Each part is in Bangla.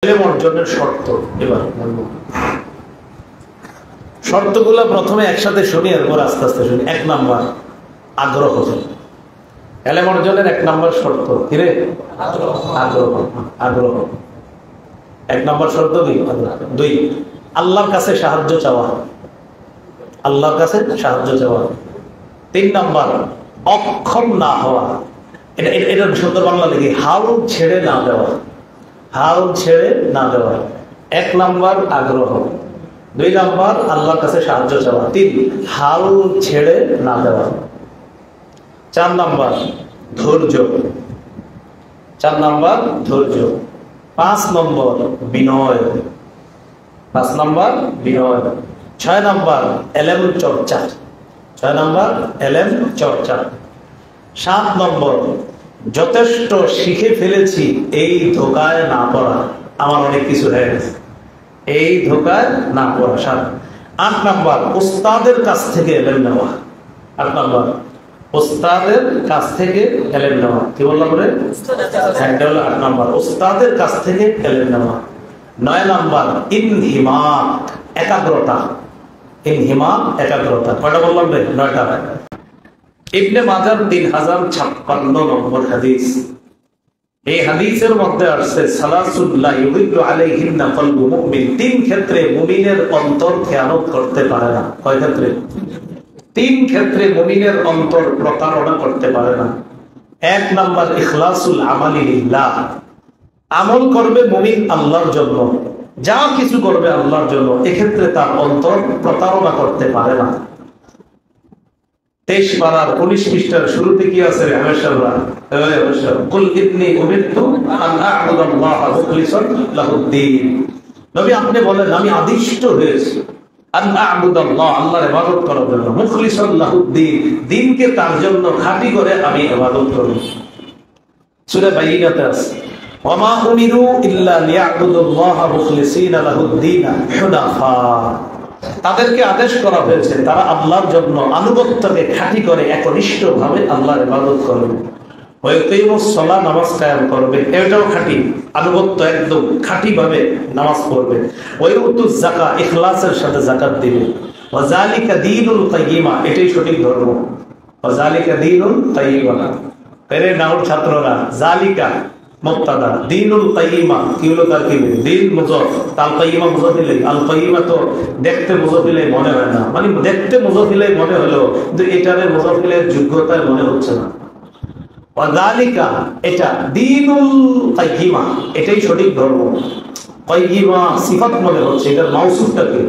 ইলম অর্জনের শর্ত। এবার শর্তগুলো প্রথমে একসাথে শুনি, এরপর আস্তে আস্তে শুনি। এক নাম্বার আগ্রহ। ইলম অর্জনের এক নাম্বার শর্ত কি রে? আগ্রহ। আগ্রহ এক নাম্বার শর্ত। দুই, আল্লাহর কাছে সাহায্য চাওয়া। আল্লাহর কাছে সাহায্য চাওয়া। তিন নাম্বার অক্ষম না হওয়া। এটা সুন্দর বাংলা লিখি, হাল ছেড়ে না দেওয়া। হাল ছেড়ে না দেওয়া। এক নাম্বার আগ্রহ, দুই নাম্বার আল্লাহর কাছে সাহায্য চাওয়া, তিন হাল ছেড়ে না দেওয়া। চার নাম্বার ধৈর্য। চার নাম্বার ধৈর্য। পাঁচ নম্বর বিনয়। পাঁচ নাম্বার বিনয়। ছয় নাম্বার এলেম চর্চা। ছয় নাম্বার এলেম চর্চা। সাত নম্বর যথেষ্ট শিখে ফেলেছি এই ধোকায় না পড়া। আমার অনেক কিছু হয়ে গেছে, এই ধোকায় না পড়া। সাত। আট নাম্বার উস্তাদের কাছ থেকে এলেম নেওয়া। আট নাম্বার উস্তাদের কাছ থেকে এলেম নেওয়া। কি বললাম রে? আট নাম্বার উস্তাদের কাছ থেকে এলেম নেওয়া। নয় নাম্বার ইনহিমাক, একাগ্রতা। ইনহিমাক, একাগ্রতা। কয়টা বললাম রে? নয়টা। ইবনে মাজার 3056 নম্বর হাদিস। এই হাদিসের মধ্যে আসছে সালাসুল্লাহ ইউহিল্লু আলাইহিন্না কলবু মুমিন। তিন ক্ষেত্রে মুমিনের অন্তর খেয়ানত করতে পারে না। কয় ক্ষেত্রে? তিন ক্ষেত্রে মুমিনের অন্তর প্রতারণা করতে পারে না। এক নাম্বার ইখলাসুল আমালি লিল্লাহ। আমল করবে মুমিন আল্লাহর জন্য, যা কিছু করবে আল্লাহর জন্য, এক্ষেত্রে তার অন্তর প্রতারণা করতে পারে না। 23 পারার 19 পৃষ্ঠার শুরুতে কি আছে? নবী আপনি বলেন আমি আদিষ্ট হয়েছি আল্লাহর ইবাদত করার জন্য, মুখলিসান লাহুদ্দীন, দ্বীনকে তার জন্য খাঁটি করে আমি ইবাদত করব। সূরা বাইনাতে আছে ওয়ামা উমিরু ইল্লা লিয়াবুদুল্লাহ মুখলিসিনা লাহুদ্দীন হুনাফা। তাদেরকে আদেশ করা হয়েছে তারা আল্লাহর জন্য আনুগত্যকে খাঁটি করে একনিষ্ঠভাবে আল্লাহর ইবাদত করবে। ওয়াকিমুস সালাত, নামাজ কায়েম করবে, এটাও খাঁটি আনুগত্য, একদম খাঁটি ভাবে নামাজ পড়বে। ওয়ায়ুতুজ যাকাত, ইখলাসের সাথে যাকাত দিবে। ওয়াযালিকা দীনুল কাইয়্যিমা, এটাই সঠিক ধর্ম। ওয়াযালিকা দীনুল কাইয়্যিমা। এর নাউর ছাত্ররা যালিকা মুবতাদা, দীনুল কাইয়্যিমা কি হলো? তার কি দিন মুজাফ, আল কাইয়্যিমা মুজাফ ইলাইহি। আল কাইয়্যিমা তো দেখতে মুজাফ ইলাইহি মনে হয় না, মানে দেখতে মুজাফ ইলাইহি মনে হলো, কিন্তু এটারে মুজাফ ইলাইহির যোগ্যতায় মনে হচ্ছে না। ওয়াযালিকা, এটা দীনুল কাইয়্যিমা, এটাই সঠিক ধর্ম। কাইয়্যিমা সিফাত মনে হচ্ছে, এটার মাউসুফটা কি?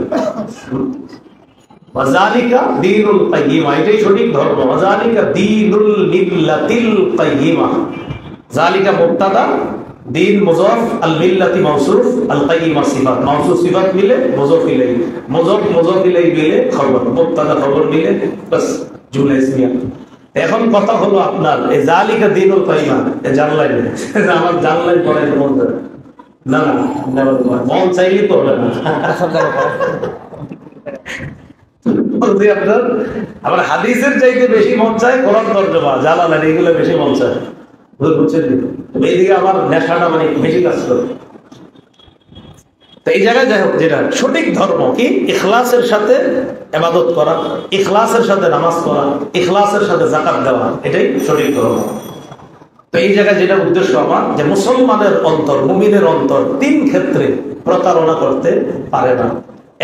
ওয়াযালিকা দীনুল কাইয়্যিমা, এটাই সঠিক ধর্ম। ওয়াযালিকা দীনুল মিল্লাতিল কাইয়্যিমা। যালিকা মুবতাদা, দিন মুজাফ, আল মিল্লাতি মাউসুফ, আল কাইয়্যিমা সিফাত। মাউসুফ সিফাত মিলে মুজাফ ইলাইহি, মুজাফ মুজাফ ইলাইহি মিলে খবর, মুবতাদা খবর মিলে, বাস জুমলা ইসমিয়া। এখন কথা হলো আপনার এই যালিকা দীনুল কাইয়্যিমা, এই জানলাই নেই, আমার জানলাই পড়াই মন ধরে না, না মন চাইলেই তো হবে না। আপনার আবার হাদিসের চাইতে বেশি মন চায় কোরআন তরজমা, জালালাইন, এগুলো বেশি মন চায়। এইদিকে আমার নেশাটা মানে বেশি কাজ করে। তো এই জায়গায় যাই হোক, যেটা সঠিক ধর্ম কি? ইখলাসের সাথে ইবাদত করা, ইখলাসের সাথে নামাজ পড়া, ইখলাসের সাথে যাকাত দেওয়া, এটাই সঠিক ধর্ম। তো এই জায়গায় যেটা উদ্দেশ্য আমার, যে মুসলমানের অন্তর, মুমিনের অন্তর তিন ক্ষেত্রে প্রতারণা করতে পারে না।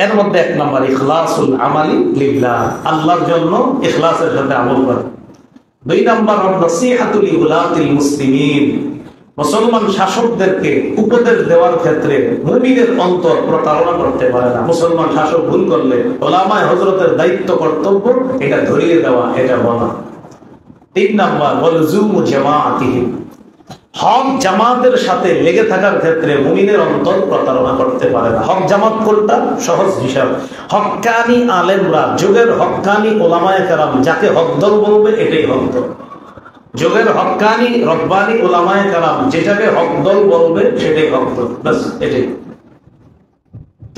এর মধ্যে এক নম্বর ইখলাসুল আমালি লিল্লাহ, আল্লাহর জন্য ইখলাসের সাথে আমল করা। দুই নম্বর নসিহাতুল উলাতিল মুসলিমিন, মুসলমান শাসকদেরকে উপদেশ দেওয়ার ক্ষেত্রে মুমিনের অন্তর প্রতারণা করতে পারে না। মুসলমান শাসক ভুল করলে উলামায়ে হযরতের দায়িত্ব কর্তব্য এটা ধরিয়ে দেওয়া, এটা বলা। তিন নম্বর ওয়ালজুমু জামাআতিহিম, হক জামাতের সাথে লেগে থাকার ক্ষেত্রে মুমিনের অন্তর প্রতারণা করতে পারে না। হক জামাত কোনটা? সহজ হিসাব, হক্কানি আলেমরা, যুগের হক্কানি ওলামায়ে কেরাম যাকে হকদল বলবে এটাই হকদল। যুগের হক্কানি রব্বানি ওলামায়ে কেরাম যেটাকে হকদল বলবে সেটাই হকদল, বাস এটাই।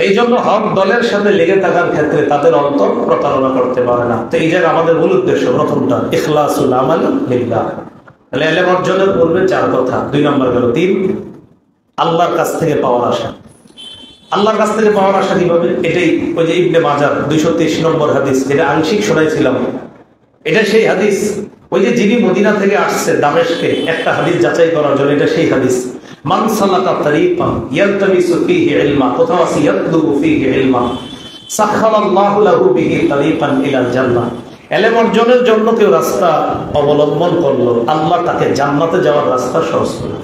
এই জন্য হক দলের সাথে লেগে থাকার ক্ষেত্রে তাদের অন্তর প্রতারণা করতে পারে না। তো এই জায়গায় আমাদের মূল উদ্দেশ্য প্রথমটা ইখলাসুল আমাল লিল্লাহ। তাহলে ইলম অর্জনের পূর্বে চার কথা, দুই নম্বর গেল তিন, আল্লাহর কাছ থেকে পাওয়ার আশা। আল্লাহর কাছ থেকে পাওয়ার আশা কিভাবে? এটাই ওই যে ইবনে মাজাহ 223 নম্বর হাদিস, যেটা আংশিক শোনাইছিলাম, এটা সেই হাদিস। ওই যে যিনি মদিনা থেকে আসছে দামেস্কে একটা হাদিস যাচাই করার জন্য, এটা সেই হাদিস। মান সালাকা তারিকান ইয়ালতামিসু ফীহি ইলমা, কোথাও আছে ইয়াতলুবু ফীহি ইলমা, সাখারাল্লাহু লাহু বিহি তারিকান ইলাল জান্নাহ। ইলম অর্জনের জন্য কেউ রাস্তা অবলম্বন করলো, আল্লাহ তাকে জান্নাতে যাওয়ার রাস্তা সহজ করলেন।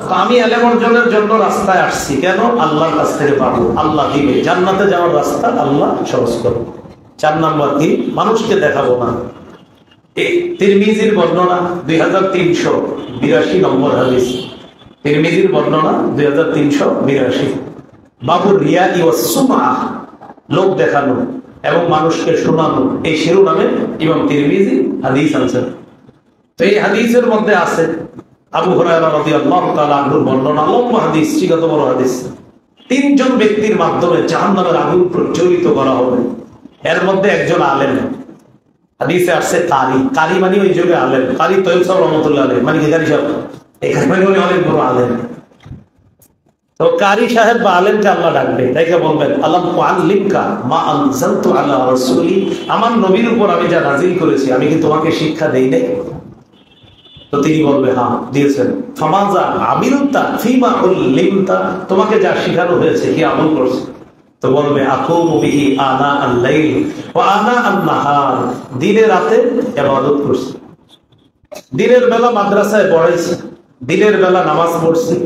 তো আমি ইলম অর্জনের জন্য রাস্তায় আসছি কেন? আল্লাহর কাছ থেকে পাবো, আল্লাহ দিবে। জান্নাতে যাওয়ার রাস্তা আল্লাহ সহজ করবে। 4 নম্বর কি? মানুষকে দেখাবো না। তিরমিজির বর্ণনা 2382 নম্বর হাদিস। তিরমিজির বর্ণনা 2382। বাবু রিয়া ওয়াস সুমআহ, লোক দেখানো এবং মানুষকে শোনানো, এই শিরোনামে ইমাম তিরমিজি হাদিস আনছেন। তো এই হাদিসের মধ্যে আছে আবু হুরায়রা রাদিয়াল্লাহু তাআলা আনহুর বর্ণনা, লম্বা হাদিস, কত বড় হাদিস। 3 জন ব্যক্তির মাধ্যমে জাহান্নামের আগুন প্রজ্বলিত করা হবে। এর মধ্যে একজন আলেম। হাদিসে আসছে কারি, কারি মানে ওই যুগে আলেম। কারি তৈয়ব সাহেব রহমাতুল্লাহ আলাইহি, মানে কি জানি সব এখানে মানে উনি অনেক বড় আলেম। তো কারি সাহেব বা আলেমকে আল্লাহ ডাকবে, তাইকে বলবেন আলাম উআল্লিমকা মা আনজালতু আলা রাসূলি, আমার নবীর উপর আমি যা নাযিল করেছি আমি কি তোমাকে শিক্ষা দেই নাই? তো তিনি বলবে হ্যাঁ দিয়েছেন। ফামাযা আমিলতা ফিমা উল্লিমতা, তোমাকে যা শেখানো হয়েছে কি আমল করছো? তো বলবে আকুমু বিহি আনা আল-লাইল ওয়া আনা আন-নাহার, দিনে রাতে ইবাদত করছি, দিনের বেলা মাদ্রাসায় পড়াইছি, দিনের বেলা নামাজ পড়ছি,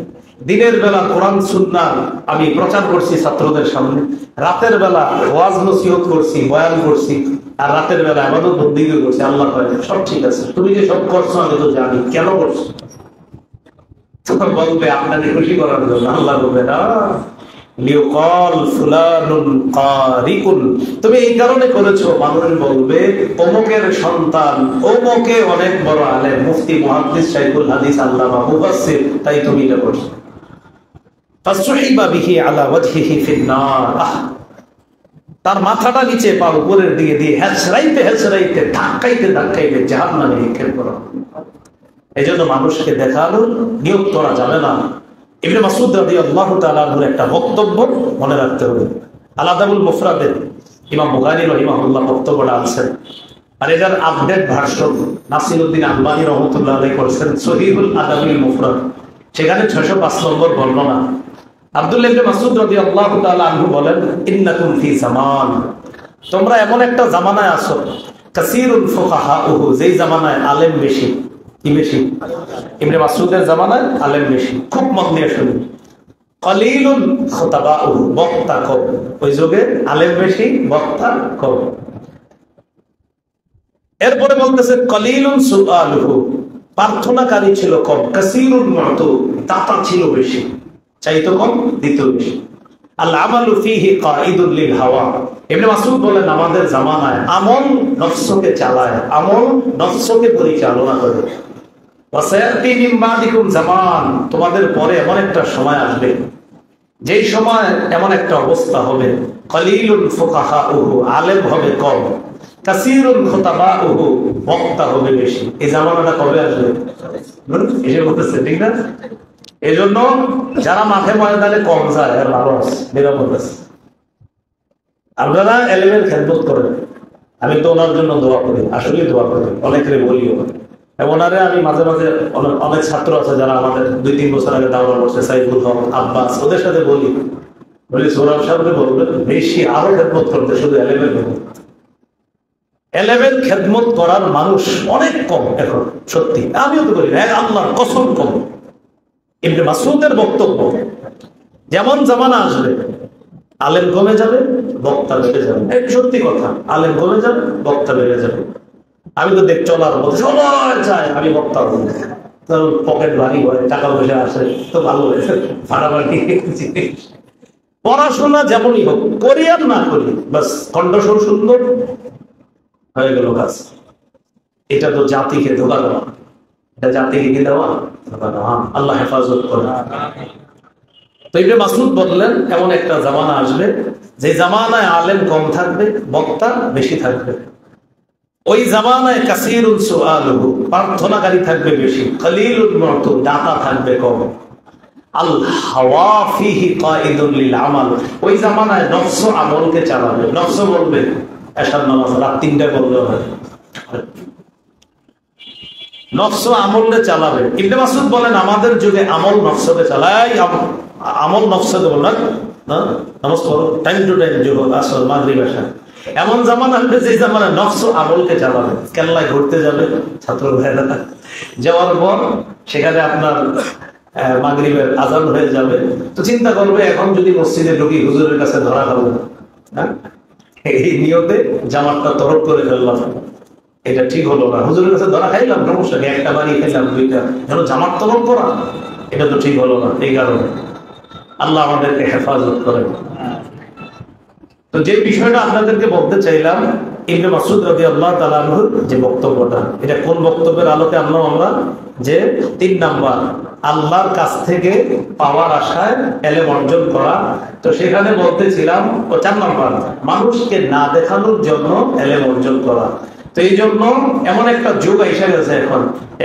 দিনের বেলা কোরআন সুন্নাহ আমি প্রচার করছি ছাত্রদের সামনে, রাতের বেলা ওয়াজ নসিহত করছি, বয়ান করছি, আর রাতের বেলা ইবাদত বন্দেগী করছি। আল্লাহ কয় সব ঠিক আছে, তুমি যে সব করছো আমি তো জানি, কেন করছো? তখন বলবে আপনাকে খুশি করার জন্য। আল্লাহ বলবে না, লিউকাল ফুলানুন কারিকুন, তুমি এই কারণে করেছো, মানুষ বলবে অমুকের সন্তান অমুকে অনেক বড় আলেম, মুফতি, মুহাদ্দিস, শাইখুল হাদিস, আল্লামা, মুফাসসির, তাই তুমি এটা করছো। ফাসুহিবা বিহি আলা ওয়াজহিহি ফিন-নার, তার মাথাটা নিচে পা উপরের দিকে দিয়ে হেঁচড়াইতে হেঁচড়াইতে ধাক্কাইতে ধাক্কাইতে জাহান্নামে নিক্ষেপ করা। এই জন্য মানুষকে দেখানোর নিয়োগ করা যাবে না। ইবনে মাসউদ রাদিয়াল্লাহু তাআলা আনহুর একটা বক্তব্য মনে রাখতে হবে। আল-আদাবুল মুফরাদে ইমাম বুখারী রাহিমাহুল্লাহ বক্তব্যটা আনছেন, আর এটার আপডেট ভার্সন নাসিরউদ্দিন আলবানী রাহমাতুল্লাহ আলাইহি করেছেন সহিহুল আদাবুল মুফরাদ, সেখানে 605 নম্বর বর্ণনা। আব্দুল্লাহ ইবনে মাসউদ রাদিয়াল্লাহু তাআলা আনহু বলেন, ইন্নাকুম ফি জামান, তোমরা এমন একটা জামানায় আছো, কাসীরুল ফুকাহাউহু, যেই জামানায় আলেম বেশি। কি বেশি? ইবনে মাসউদের জামানায় আলেম বেশি। খুব মন দিয়ে শুনুন। কলিলুন খুতাবাউহু, বক্তা কম। ওই যুগে আলেম বেশি, বক্তা কম। এরপরে বলতেছে কলিলুন সুআলুহু, প্রার্থনাকারী ছিল কম। কাসীরুন মুতু, দাতা ছিল বেশি, চাইতো কম, দিত বেশি। আল আমালু ফীহি কাঈদুন লিল হাওয়া, ইবনে মাসউদ বলেন আমাদের জামানায় আমল নফসকে চালায়, আমল নফসকে পরিচালনা করে। ওয়াসায়াতি মিন বাদিকুম জামান, তোমাদের পরে এমন একটা সময় আসবে যেই সময় এমন একটা অবস্থা হবে, কলিলুল ফুকাহাউহু, আলেম হবে কম, কাসীরুল খুতাবাউহু, বক্তা হবে বেশি। এই জামানাটা কবে আসবে? এসে বলতেছে, ঠিক না? এই জন্য যারা মাঠে ময়দানে কম যায় আর ভালো আছে, নিরাপদ আছে। আপনারা এলেমের খেদমত করেন, আমি তো ওনার জন্য দোয়া করি, আসলে দোয়া করি, অনেকের বলিও। ওনারে আমি মাঝে মাঝে অনেক ছাত্র আছে যারা আমাদের 2-3 বছর আগে দাওয়া করছে, সাইফুল হক, আব্বাস, ওদের সাথে বলি সোহরাব সাহেবকে বলবেন বেশি আরো খেদমত করতে, শুধু এলেমের খেদমত। এলেমের খেদমত করার মানুষ অনেক কম এখন, সত্যি আমিও তো করি না, আল্লাহর কসম কম। ইবনে মাসউদের বক্তব্য, যেমন জামানা আসবে আলেম কমে যাবে, বক্তা বেড়ে যাবে। সত্যি কথা, আলেম কমে যাবে, বক্তা বেড়ে যাবে। আমি তো দেখ চলার মধ্যে সবাই চায় আমি বক্তা হবো, পকেট ভারী হয়, টাকা পয়সা আসে, তো ভালো হয়েছে, ফাটাফাটি জিনিস। পড়াশোনা যেমনই হোক, করি আর না করি, বাস কণ্ঠস্বর সুন্দর হয়ে গেল কাজ। এটা তো জাতিকে ধোকা দেওয়া, এটা জাতিকে কি দেওয়া? ধোকা দেওয়া। আল্লাহ হেফাজত করে। তো ইবনে মাসউদ বললেন এমন একটা জামানা আসবে যে জামানায় আলেম কম থাকবে, বক্তা বেশি থাকবে। ওই জামানায় কাসীরুল সুআলুহু, প্রার্থনাকারী থাকবে বেশি, কলিলুল মুতু, দাতা থাকবে কম। আল হাওয়া ফিহি কাইদুল লিল আমাল, ওই জামানায় নফস আমলকে চালাবে। নফস বলবে এশার নামাজ রাত 3টায় বললে হয়, নফস আমলকে চালাবে। ইবনে মাসউদ বলেন আমাদের যুগে আমল নফসকে চালায়, আমল নফসকে বলেন না নামাজ পড়ো টাইম টু টাইম, যুবক আসর মাগরিব এশা। এমন জামানা হবে যে জামানা নফস আমলকে চালাবে। কেল্লায় ঘুরতে যাবে ছাত্র ভাইরা, যাওয়ার পর সেখানে আপনার মাগরিবের আজান হয়ে যাবে, তো চিন্তা করবে এখন যদি মসজিদে ঢুকি হুজুরের কাছে ধরা খাবো, এই নিয়তে জামাতটা তরক করে ফেললাম, এটা ঠিক হলো না। হুজুরের কাছে ধরা খাইলাম সমস্যা নেই, একটা বাড়ি খাইলাম দুইটা, যেন জামাত তরক করা এটা তো ঠিক হলো না। এই কারণে আল্লাহ আমাদেরকে হেফাজত করেন। তো যে বিষয়টা আপনাদেরকে বলতে চাইলাম, ইবনে মাসউদ রাদিয়াল্লাহু তাআলা আনহুর যে বক্তব্যটা, এটা কোন বক্তব্যের আলোকে আমরা যে 3 নাম্বার আল্লাহর কাছ থেকে পাওয়ার আশায় এলেম অর্জন করা। তো সেখানে বলতেছিলাম 4 নাম্বার মানুষকে না দেখানোর জন্য এলেম অর্জন করা। তো এই জন্য এমন একটা যুগ এসে গেছে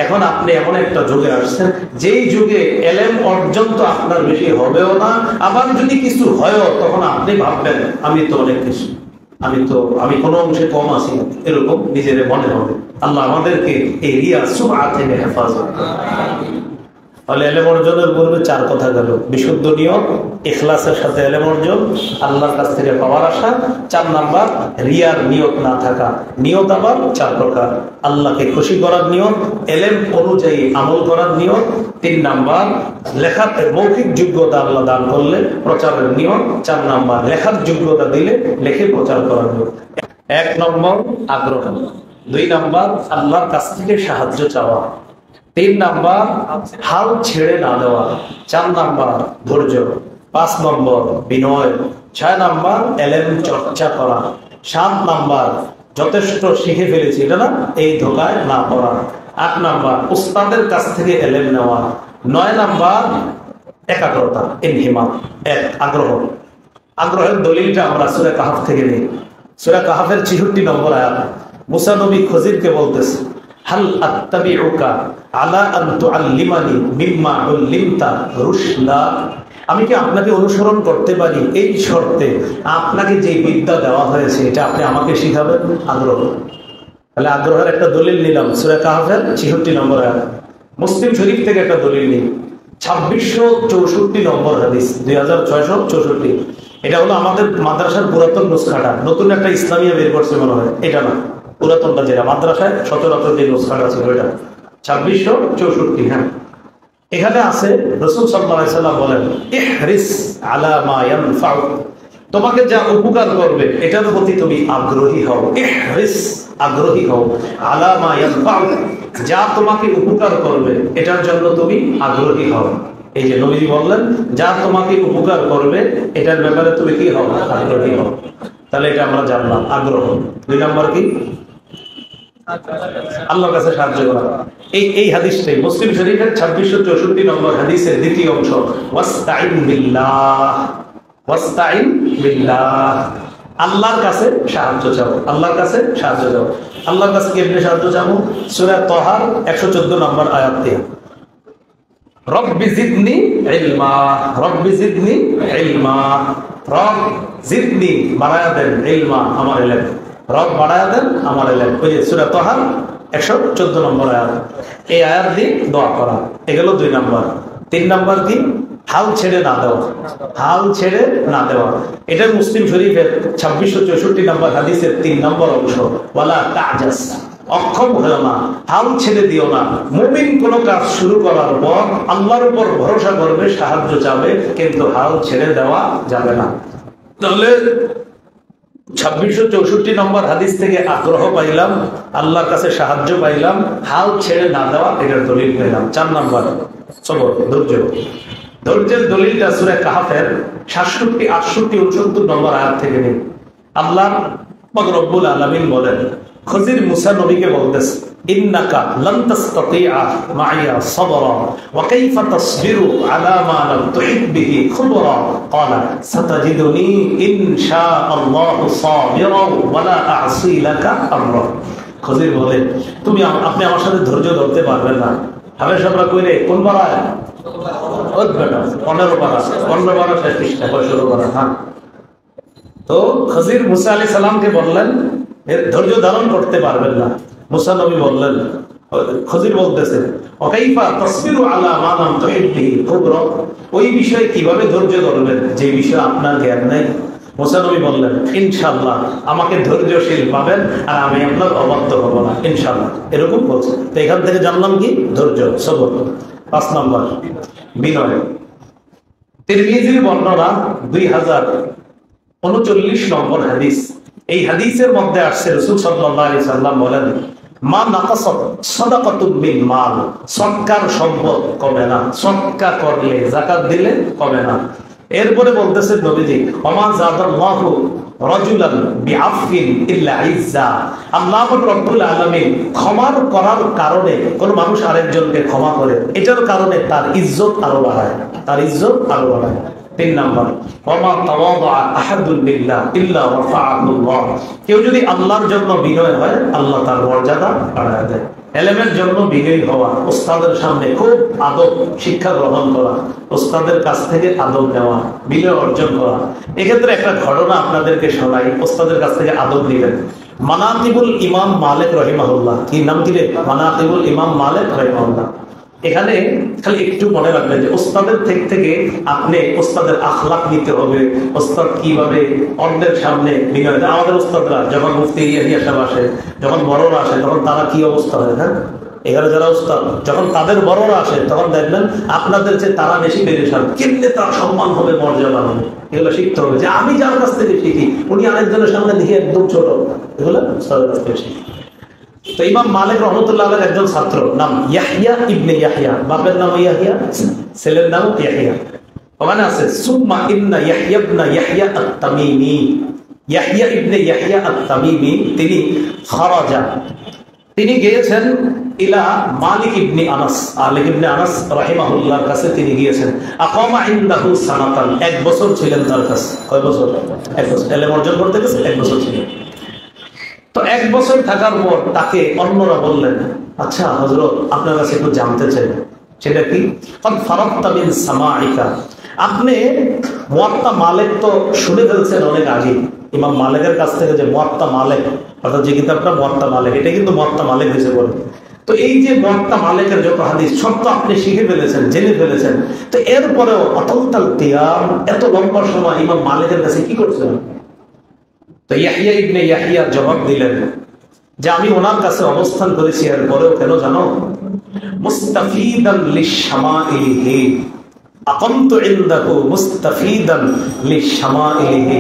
এখন আপনি এমন একটা যুগে আসছেন যেই যুগে এলেম অর্জন তো আপনার বেশি হবেও না, আবার যদি কিছু হয়ও তখন আপনি ভাববেন আমি তো অনেক কিছু, আমি কোনো অংশে কম আছি, এরকম নিজের মনে হবে। আল্লাহ আমাদেরকে এই রিয়া সুবআ থেকে হেফাজত করেন। তাহলে এলেম অর্জনের পূর্বে 4 কথা গেল, বিশুদ্ধ নিয়ত, ইখলাসের সাথে এলেম অর্জন, আল্লাহর কাছ থেকে পাওয়ার আশা। 4 নাম্বার রিয়ার নিয়ত না থাকা। নিয়ত আবার 4 প্রকার, আল্লাহকে খুশি করার নিয়ত, এলেম অনুযায়ী আমল করার নিয়ত। 3 নাম্বার লেখার মৌখিক যোগ্যতা আল্লাহ দান করলে প্রচারের নিয়ত। 4 নাম্বার লেখার যোগ্যতা দিলে লেখে প্রচার করার নিয়ত। 1 নম্বর আগ্রহ, 2 নাম্বার আল্লাহর কাছ থেকে সাহায্য চাওয়া, 3 নাম্বার হাল ছেড়ে না দেওয়া, 4 নাম্বার ধৈর্য, 5 নম্বর বিনয়, 6 নাম্বার এলেম চর্চা করা, 7 নাম্বার যথেষ্ট শিখে ফেলেছি এটা না, এই ধোকায় না পড়া, 8 নাম্বার উস্তাদের কাছ থেকে এলেম নেওয়া, 9 নাম্বার একাগ্রতা, ইনহিমাত, আগ্রহ। আগ্রহের দলিলটা আমরা সূরা কাহাফ থেকে নিই। সূরা কাহাফের 64 নম্বর আয়াত। মুসা নবী খজিরকে বলতেছে, হাল আত্তাবিউকা আলা আন তুআল্লিমানি মিম্মা উল্লিমতা রুশদা, আমি কি আপনাকে অনুসরণ করতে পারি এই শর্তে আপনাকে যে বিদ্যা দেওয়া হয়েছে এটা আপনি আমাকে শিখাবেন। আগ্রহ, তাহলে আগ্রহের একটা দলিল নিলাম সূরা কাহাফের 66 নম্বর আয়াত। মুসলিম শরীফ থেকে একটা দলিল নিই, 2664 নম্বর হাদিস, 2664। এটা হলো আমাদের মাদ্রাসার পুরাতন নুসখাটা, নতুন একটা ইসলামিয়া বের করছে মনে হয়, এটা না পুরাতনটা যেটা মাদ্রাসায় সচরাচর যে নুসখাটা ছিল এটা 2664। হ্যাঁ, এখানে আছে রাসূল সাল্লাল্লাহু আলাইহি সাল্লাম বলেন, ইহরিস আলা মা ইয়ানফাউ, তোমাকে যা উপকার করবে এটার প্রতি তুমি আগ্রহী হও। ইহরিস, আগ্রহী হও, আলা মা ইয়ানফাউ, যা তোমাকে উপকার করবে এটার জন্য তুমি আগ্রহী হও। এই যে নবীজি বললেন যা তোমাকে উপকার করবে এটার ব্যাপারে তুমি কি হও, আগ্রহী হও। তাহলে এটা আমরা জানলাম আগ্রহ। 2 নম্বর কি, আল্লাহর কাছে সাহায্য করা। এই হাদিসটাই মুসলিম শরীফের 2664 নম্বর হাদিসের দ্বিতীয় অংশ, ওয়াস্তাইন বিল্লাহ, ওয়াস্তাইন বিল্লাহ, আল্লাহর কাছে সাহায্য চাও, আল্লাহর কাছে সাহায্য চাও। আল্লাহর কাছে কেমনে সাহায্য চাও? সূরা তাহার 114 নম্বর আয়াতে, রব্বি জিদনি ইলমা, রব্বি জিদনি ইলমা, রব জিদনি বাড়ায়া দেন, ইলমা আমার ইলম, রব বাড়ায়া দেন আমার ইলম। ওই যে সূরা তাহার 114 নম্বর আয়াত, এই আয়াত দিয়ে দোয়া করা। এগুলো 2 নম্বর। 3 নম্বর কি, হাল ছেড়ে না দেওয়া, হাল ছেড়ে না দেওয়া। এটা মুসলিম শরীফের 2664 নম্বর হাদিসের 3 নম্বর অংশ, ওয়ালা তাজাস, অক্ষম হও না, হাল ছেড়ে দিও না। মুমিন কোন কাজ শুরু করার পর আল্লাহর উপর ভরসা করবে, সাহায্য চাবে, কিন্তু হাল ছেড়ে দেওয়া যাবে না। তাহলে 2664 নম্বর হাদিস থেকে আগ্রহ পাইলাম, আল্লাহর কাছে সাহায্য পাইলাম, হাল ছেড়ে না দেওয়া এটার দলিল পেলাম। 4 নম্বর সবর, ধৈর্য। ধৈর্যের দলিলটা সূরা কাহাফের 67, 68, 69 নম্বর আয়াত থেকে নিন। আল্লাহ পাক রব্বুল আলামিন বলেন, খজির মুসা নবীকে বলতেছে, ইন্নাকা লান তাসতাতিআ মাইয়া সাবরা ওয়া কাইফা তাসবিরু আলা মা লাম তুহিত বিহি খুবরা ক্বালা সাতাজিদুনি ইনশাআল্লাহু সাবিরান ওয়া লা আ'সি লাকা আমরা। খজির বলে, আপনি আমার সাথে ধৈর্য ধরতে পারবেন না। হাবেশাবরা কইরে কোন বাড়ায় 15 পারা 15 পারা 6 পৃষ্ঠা 16 পারা। হ্যাঁ, তো খজির মুসা আলাইহিস সালামকে বললেন এর ধৈর্য ধারণ করতে পারবেন না। মুসা নবী বললেন, খজির বলতেছে ওয়াকাইফা তাসবিরু আলা মা লাম তুহিব্বিহি খুবরা, ওই বিষয়ে কিভাবে ধৈর্য ধরবেন যে বিষয়ে আপনার জ্ঞান নেই। মুসা নবী বললেন ইনশাআল্লাহ আমাকে ধৈর্যশীল পাবেন আর আমি আপনার অবাধ্য হব না ইনশাআল্লাহ, এরকম বলছে। তো এখান থেকে জানলাম কি ধৈর্য, সবর। 5 নম্বর বিনয়। তিরমিজির বর্ণনা 2039 নম্বর হাদিস। এই হাদিসের মধ্যে আসছে রাসূল সাল্লাল্লাহু আলাইহি সাল্লাম বলেন, মা নাকাসাত সাদাকাতুম মিন মাল, সদকার সম্পদ কমে না, সদকা করলে যাকাত দিলে কমে না। এরপরে বলতেছে নবীজি, ওমা যাদাল্লাহু রাজুলান বিআফিন ইল্লা ইজ্জা, আল্লাহ রাব্বুল আলামিন ক্ষমার করার কারণে কোন মানুষ আরেকজনকে ক্ষমা করে, এটার কারণে তার ইজ্জত আরো বাড়ায়, তার ইজ্জত আরো বাড়ায়। 3 নম্বর, ওমা তাওয়াদা আহাদুন লিল্লাহ ইল্লা রাফাআহুল্লাহ, কেউ যদি আল্লাহর জন্য বিনয় হয় আল্লাহ তার মর্যাদা বাড়ায় দেয়। এলেমের জন্য বিনয়ী হওয়া, ওস্তাদের সামনে খুব আদব শিক্ষা গ্রহণ করা, ওস্তাদের কাছ থেকে আদব নেওয়া, বিনয় অর্জন করা। এক্ষেত্রে একটা ঘটনা আপনাদেরকে শোনাই, ওস্তাদের কাছ থেকে আদব নিবেন। মানাকিবুল ইমাম মালিক রহিমাহুল্লাহ, কি নাম কি রে? মানাকিবুল ইমাম মালিক রহিমাহুল্লাহ। এখানে খালি একটু মনে রাখবেন যে ওস্তাদের থেকে আপনি ওস্তাদের আখলাক নিতে হবে, ওস্তাদ কিভাবে অন্যের সামনে বিনয়। আমাদের ওস্তাদরা যখন মুফতি ইয়াহিয়া সাহেব আসে, যখন বড়রা আসে, তখন তারা কি অবস্থা হয়, হ্যাঁ এখানে যারা ওস্তাদ যখন তাদের বড়রা আসে তখন দেখবেন আপনাদের চেয়ে তারা বেশি পেরেশান, কেমনে তার সম্মান হবে, মর্যাদা হবে। এগুলো শিখতে হবে যে আমি যার কাছ থেকে শিখি উনি আরেকজনের সামনে দেখি একদম ছোট, এগুলো ওস্তাদের কাছ থেকে শিখি। তো ইমাম মালিক রাহমাতুল্লাহ আলাইহির একজন ছাত্র নাম ইয়াহইয়া ইবনে ইয়াহইয়া, বাপের নাম ইয়াহইয়া, ছেলের নাম ইয়াহইয়া। ওখানে আছে সুম্মা ইন্না ইয়াহইয়া ইবনে ইয়াহইয়া আত-তামিমি, ইয়াহইয়া ইবনে ইয়াহইয়া আত-তামিমি তিনি খারাজা, তিনি গিয়েছেন ইলা মালিক ইবনে আনাস, মালিক ইবনে আনাস রাহিমাহুল্লাহর কাছে তিনি গিয়েছেন। আকামা ইনদাহু সানাতান, 1 বছর ছিলেন তার কাছে। কয় বছর? 1 বছর। এলেম অর্জন করতে গেছে 1 বছর ছিলেন। তো 1 বছর থাকার পর তাকে অন্যরা বললেন, আচ্ছা হযরত আপনার কাছে একটু জানতে চাই, সেটা কি? কাদ ফারাদতা মিন সামাইকা, আপনি মুয়াত্তা মালিক তো শুনে ফেলছেন অনেক আগে। ইমাম মালিকের কাছ থেকে যে মুয়াত্তা মালিক, অর্থাৎ যে কিতাবটা মুয়াত্তা মালিক, এটা কিন্তু মুয়াত্তা মালিক হিসেবে বলে। তো এই যে মুয়াত্তা মালিকের যত হাদিস সব তো আপনি শিখে ফেলেছেন, জেনে ফেলেছেন। তো এরপরেও অতন্তাল কিয়াম, এত লম্বা সময় ইমাম মালিকের কাছে কি করছেন? তো ইয়াহইয়া ইবনে ইয়াহইয়া জবাব দিলেন যে আমি ওনার কাছে অবস্থান করেছি এরপরেও কেন জানো? মুস্তাফিদান লিশামাইলিহি, আকামতু ইনদাহু মুস্তাফিদান লিশামাইলিহি।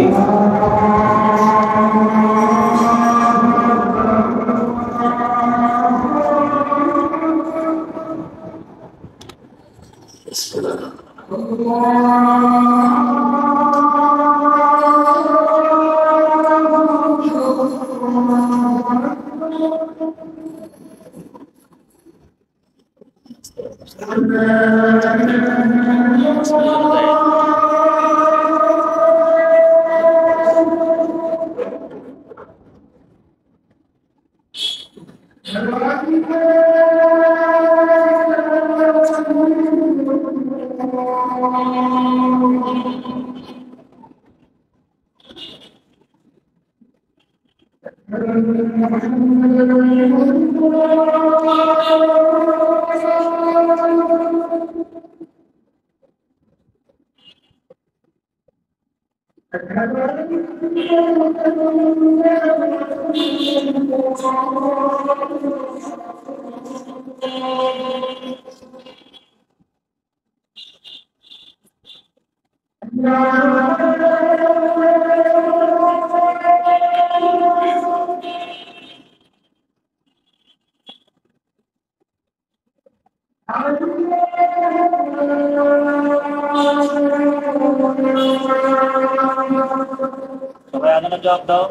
জবাব দাও।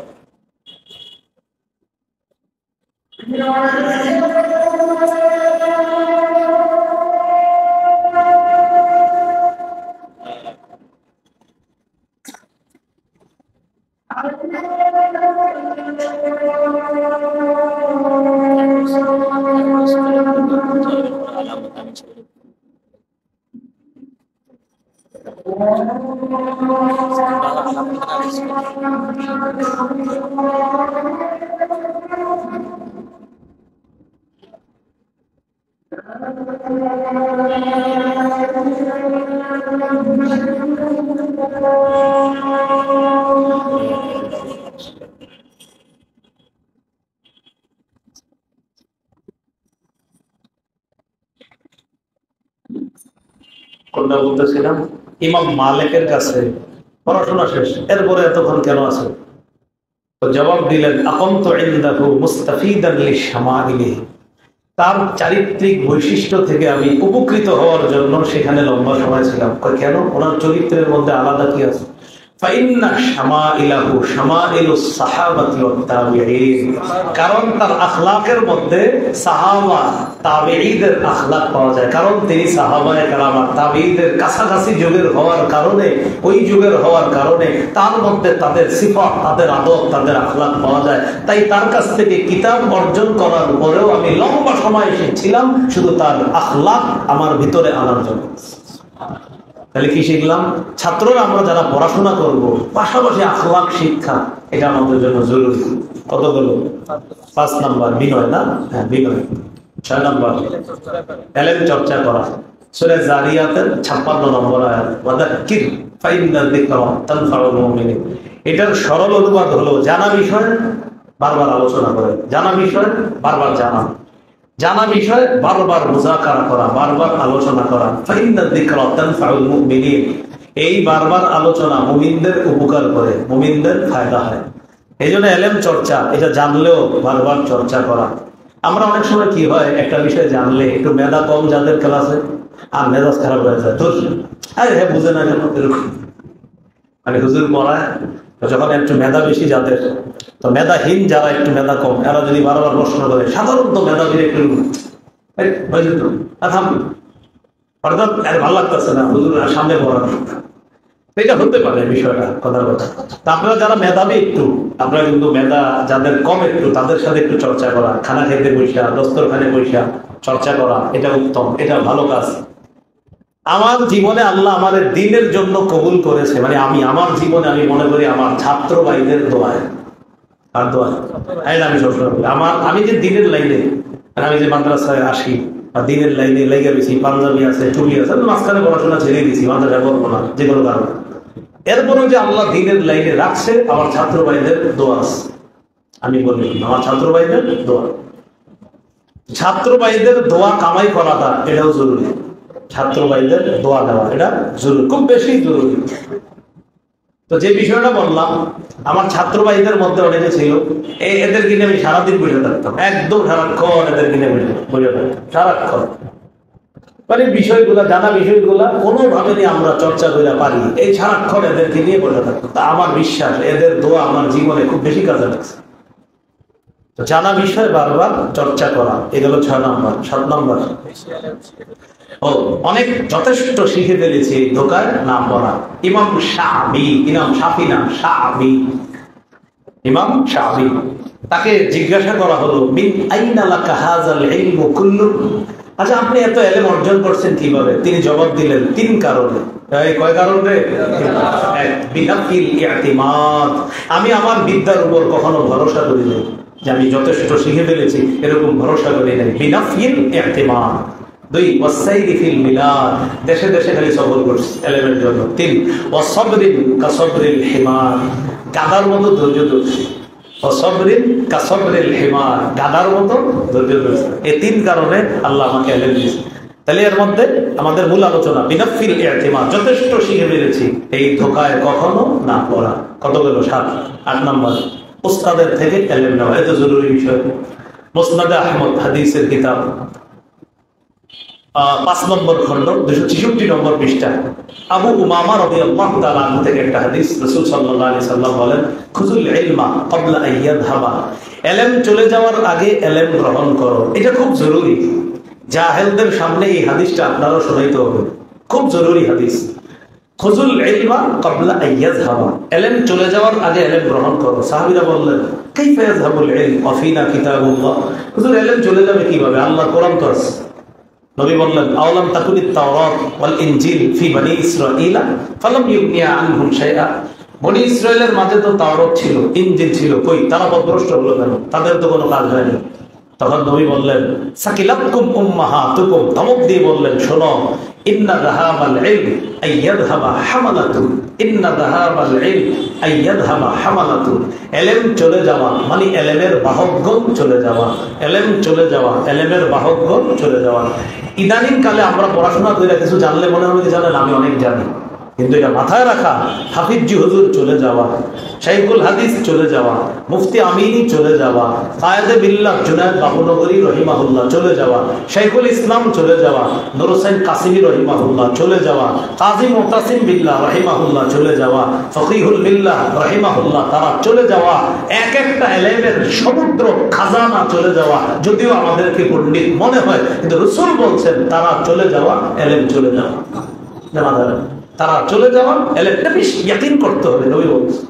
কোনটা বলতেছিলাম? ইমাম মালিকের কাছে পড়াশোনা শেষ, এরপরে এতক্ষণ কেন আছে? তো জবাব দিলেন, আকামতু ইনদাহু মুস্তাফিদান লিশামাইলিহি, তার চারিত্রিক বৈশিষ্ট্য থেকে আমি উপকৃত হওয়ার জন্য সেখানে লম্বা সময় ছিলাম। কেন? ওনার চরিত্রের মধ্যে আলাদা কি আছে? কারণ তার আখলাকের মধ্যে সাহাবা তাবেঈদের আখলাক পাওয়া যায়। কারণ তিনি সাহাবায়ে কেরাম তাবেঈদের কাছাকাছি যুগের হওয়ার কারণে, ওই যুগের হওয়ার কারণে তার মধ্যে তাদের সিফাত, তাদের আদব, তাদের আখলাক পাওয়া যায়। তাই তার কাছ থেকে কিতাব অর্জন করার পরেও আমি লম্বা সময় ছিলাম শুধু তার আখলাক আমার ভিতরে আনার জন্য। তাহলে কি শিখলাম? ছাত্ররা আমরা যারা পড়াশোনা করব, পাশাপাশি আখলাক শিক্ষা এটা আমাদের জন্য জরুরি। কতগুলো? 5 নাম্বার বিনয়, না? হ্যাঁ, বিনয়। 6 নাম্বার ইলম চর্চা করা। সূরা জারিয়াতের 56 নম্বর আয়াত, ওয়াদাক্কির ফাইন্না যিকরা তানফাউল মুমিনিন। এটার সরল অনুবাদ হলো জানা বিষয় বারবার আলোচনা করে, জানা বিষয় বারবার জানা, জানা বিষয় বারবার মুযাকারা করা, বারবার আলোচনা করা। ফাইন্না যিকরা তানফাউল মুমিনিন, এই বারবার আলোচনা মুমিনদের উপকার করে, মুমিনদের ফায়দা হয়। এই জন্য ইলম চর্চা, এটা জানলেও বারবার চর্চা করা। আমরা অনেক সময় কি হয়, একটা বিষয় জানলে একটু মেধা কম যাদের ক্লাসে, আর মেজাজ খারাপ হয়ে যায়, তোর আরে হ্যাঁ বুঝে না কেন এরকম। মানে হুজুর পড়ায় যখন একটু মেধা বেশি যাদের, তো মেধাহীন যারা একটু মেধা কম, এরা যদি বারবার প্রশ্ন করে, সাধারণত মেধাবীর একটু অর্থাৎ ভালো লাগতেছে না হুজুর সামনে পড়ানো, এটা হতে পারে বিষয়টা, কথার কথা। তা আপনারা যারা মেধাবী একটু, আপনারা কিন্তু মেধা যাদের কম একটু, তাদের সাথে একটু চর্চা করা, খানা খেতে বৈশা, দস্তরখানে বৈশা চর্চা করা, এটা উত্তম, এটা ভালো কাজ। আমার জীবনে আল্লাহ আমাদের দ্বীনের জন্য কবুল করেছে, মানে আমি আমার জীবনে আমি মনে করি আমার ছাত্র ভাইদের দোয়ায়, আর দোয়া আমি সবসময় আমি যে দ্বীনের লাইনে, আমি যে মাদ্রাসায় আসি আর দ্বীনের লাইনে লেগে গেছি, পাঞ্জাবি আছে, চুলি আছে, মাঝখানে পড়াশোনা ছেড়ে দিয়েছি, মাদ্রাসা করবো না যে কোনো কারণে, এরপরেও যে আল্লাহ দ্বীনের লাইনে রাখছে, আমার ছাত্র ভাইদের দোয়া আছে। আমি বলি আমার ছাত্র ভাইদের দোয়া, ছাত্র ভাইদের দোয়া কামাই করাটা এটাও জরুরি। ছাত্র ভাইদের দোয়া দেওয়া এটা জরুরি, খুব বেশি জরুরি। তো যে বিষয়টা বললাম, আমার ছাত্র ভাইদের মধ্যে অনেকে ছিল, এদের কিনে আমি সারাদিন বসে থাকতাম, একদম সারাক্ষণ এদের কিনে বসে থাকতাম, সারাক্ষণ। মানে বিষয়গুলা, জানা বিষয়গুলা কোনোভাবে আমরা চর্চা করে পারি, এই সারাক্ষণ এদেরকে নিয়ে বসে থাকতাম। তা আমার বিশ্বাস এদের দোয়া আমার জীবনে খুব বেশি কাজে লাগছে। তো জানা বিষয় বারবার চর্চা করা, এগুলো 6 নম্বর। 7 নম্বর, অনেক যথেষ্ট শিখে ফেলেছি ধোকায় না পড়া। ইমাম শাফি, ইমাম শাফি না শাফি, ইমাম শাফি, তাকে জিজ্ঞাসা করা হলো, মিন আইনা লাকা হাযাল ইলমু কুল্লু, আচ্ছা আপনি এত ইলম অর্জন করছেন কিভাবে? তিনি জবাব দিলেন 3 কারণে। কয় কারণে? বিনাফিল ইতিমাদ, আমি আমার বিদ্যার উপর কখনো ভরসা করি নাই, যে আমি যথেষ্ট শিখে ফেলেছি এরকম ভরসা করি নাই। বিনাফিল ইতিমাদ। 2 ওয়াসাইরি ফিল মিলাদ, দেশে দেশে খালি সফর করছি ইলমের জন্য। 3 ওয়াসবরিন কাসবরিল হিমার, গাধার মতো ধৈর্য ধরছি। ওয়াসবরিন কাসবরিল হিমার, গাধার মতো ধৈর্য ধরছি। এই 3 কারণে আল্লাহ আমাকে ইলম দিয়েছে। তাহলে এর মধ্যে আমাদের মূল আলোচনা বিনাফিল ইতিমাদ, যথেষ্ট শিখে ফেলেছি, এই ধোকায় কখনো না পড়া। কত গেল? 7। 8 নম্বর, উস্তাদের থেকে ইলম নেওয়া, এটা জরুরি বিষয়। মুসনাদ আহমদ হাদিসের কিতাব 5 নম্বর খণ্ড 266 নম্বর পৃষ্ঠা, আবু উমামা রাদিয়াল্লাহু তাআলা আনহু থেকে একটা হাদিস, রাসূল সাল্লাল্লাহু আলাইহি সাল্লাম বলেন, খুযুল ইলমা ক্বাবলা আন ইয়াযহাবা, ইলম চলে যাওয়ার আগে ইলম গ্রহণ করো। এটা খুব জরুরি। জাহেলদের সামনে এই হাদিসটা আপনারা শোনাইতে হবে, খুব জরুরি হাদিস। খুযুল ইলমা ক্বাবলা আন ইয়াযহাবা, ইলম চলে যাওয়ার আগে ইলম গ্রহণ করো। সাহাবীরা বললেন, কাইফা ইয়াযহাবুল ইলম ওয়া ফিনা কিতাবুল্লাহ, হুজুর ইলম চলে যাবে কিভাবে? আল্লাহর কোরআন তো আছে। নবী বললেন আওলাম তাকুনিত তাওরাত ওয়াল ইনজিল ফি বনি ইসরাঈল ফালাম ইউগনিয়া আনহুম শাইআ। বনি ইসরায়েলের মাঝে তো তাওরাত ছিল, ইনজিল ছিল, কই তারা পথভ্রষ্ট হলো কেন? তাদের তো কোনো কাজ হয়নি। তখন নবী বললেন সাকিলাতকুম উম্মাহাতুকুম, ধমক দিয়ে বললেন শোনো, ইন্না যাহাবাল ইলম আইয়াযহাবা হামালাতু, ইন্না যাহাবাল ইলম আইয়াযহাবা হামালাতু। ইলম চলে যাওয়া মানে ইলমের বাহকগণ চলে যাওয়া, ইলম চলে যাওয়া, ইলমের বাহকগণ চলে যাওয়া। ইদানিং কালে আমরা পড়াশোনা করে কিছু জানলে মনে হবে যে জানেন আমি অনেক জানি, কিন্তু এটা মাথায় রাখা হাফিজি হুজুর চলে যাওয়া, শাইখুল হাদিস চলে যাওয়া, মুফতি আমিনী চলে যাওয়া, কায়েদে বিল্লাহ জুনায়েদ বাবুনগরী রহিমাহুল্লাহ চলে যাওয়া, শাইখুল ইসলাম চলে যাওয়া, নুর হোসেন কাসিমি রহিমাহুল্লাহ চলে যাওয়া, কাজী মুতাসিম বিল্লাহ রহিমাহুল্লাহ চলে যাওয়া, ফকিহুল বিল্লাহ রহিমাহুল্লাহ তারা চলে যাওয়া, এক একটা ইলমের সমুদ্র খাজানা চলে যাওয়া। যদিও আমাদেরকে পণ্ডিত মনে হয়, কিন্তু রাসূল বলছেন তারা চলে যাওয়া, ইলম চলে যাওয়া, জানা যাবে তারা চলে যাওয়া, ইলমটা বেশি ইয়াকিন করতে হবে। নবী বলছেন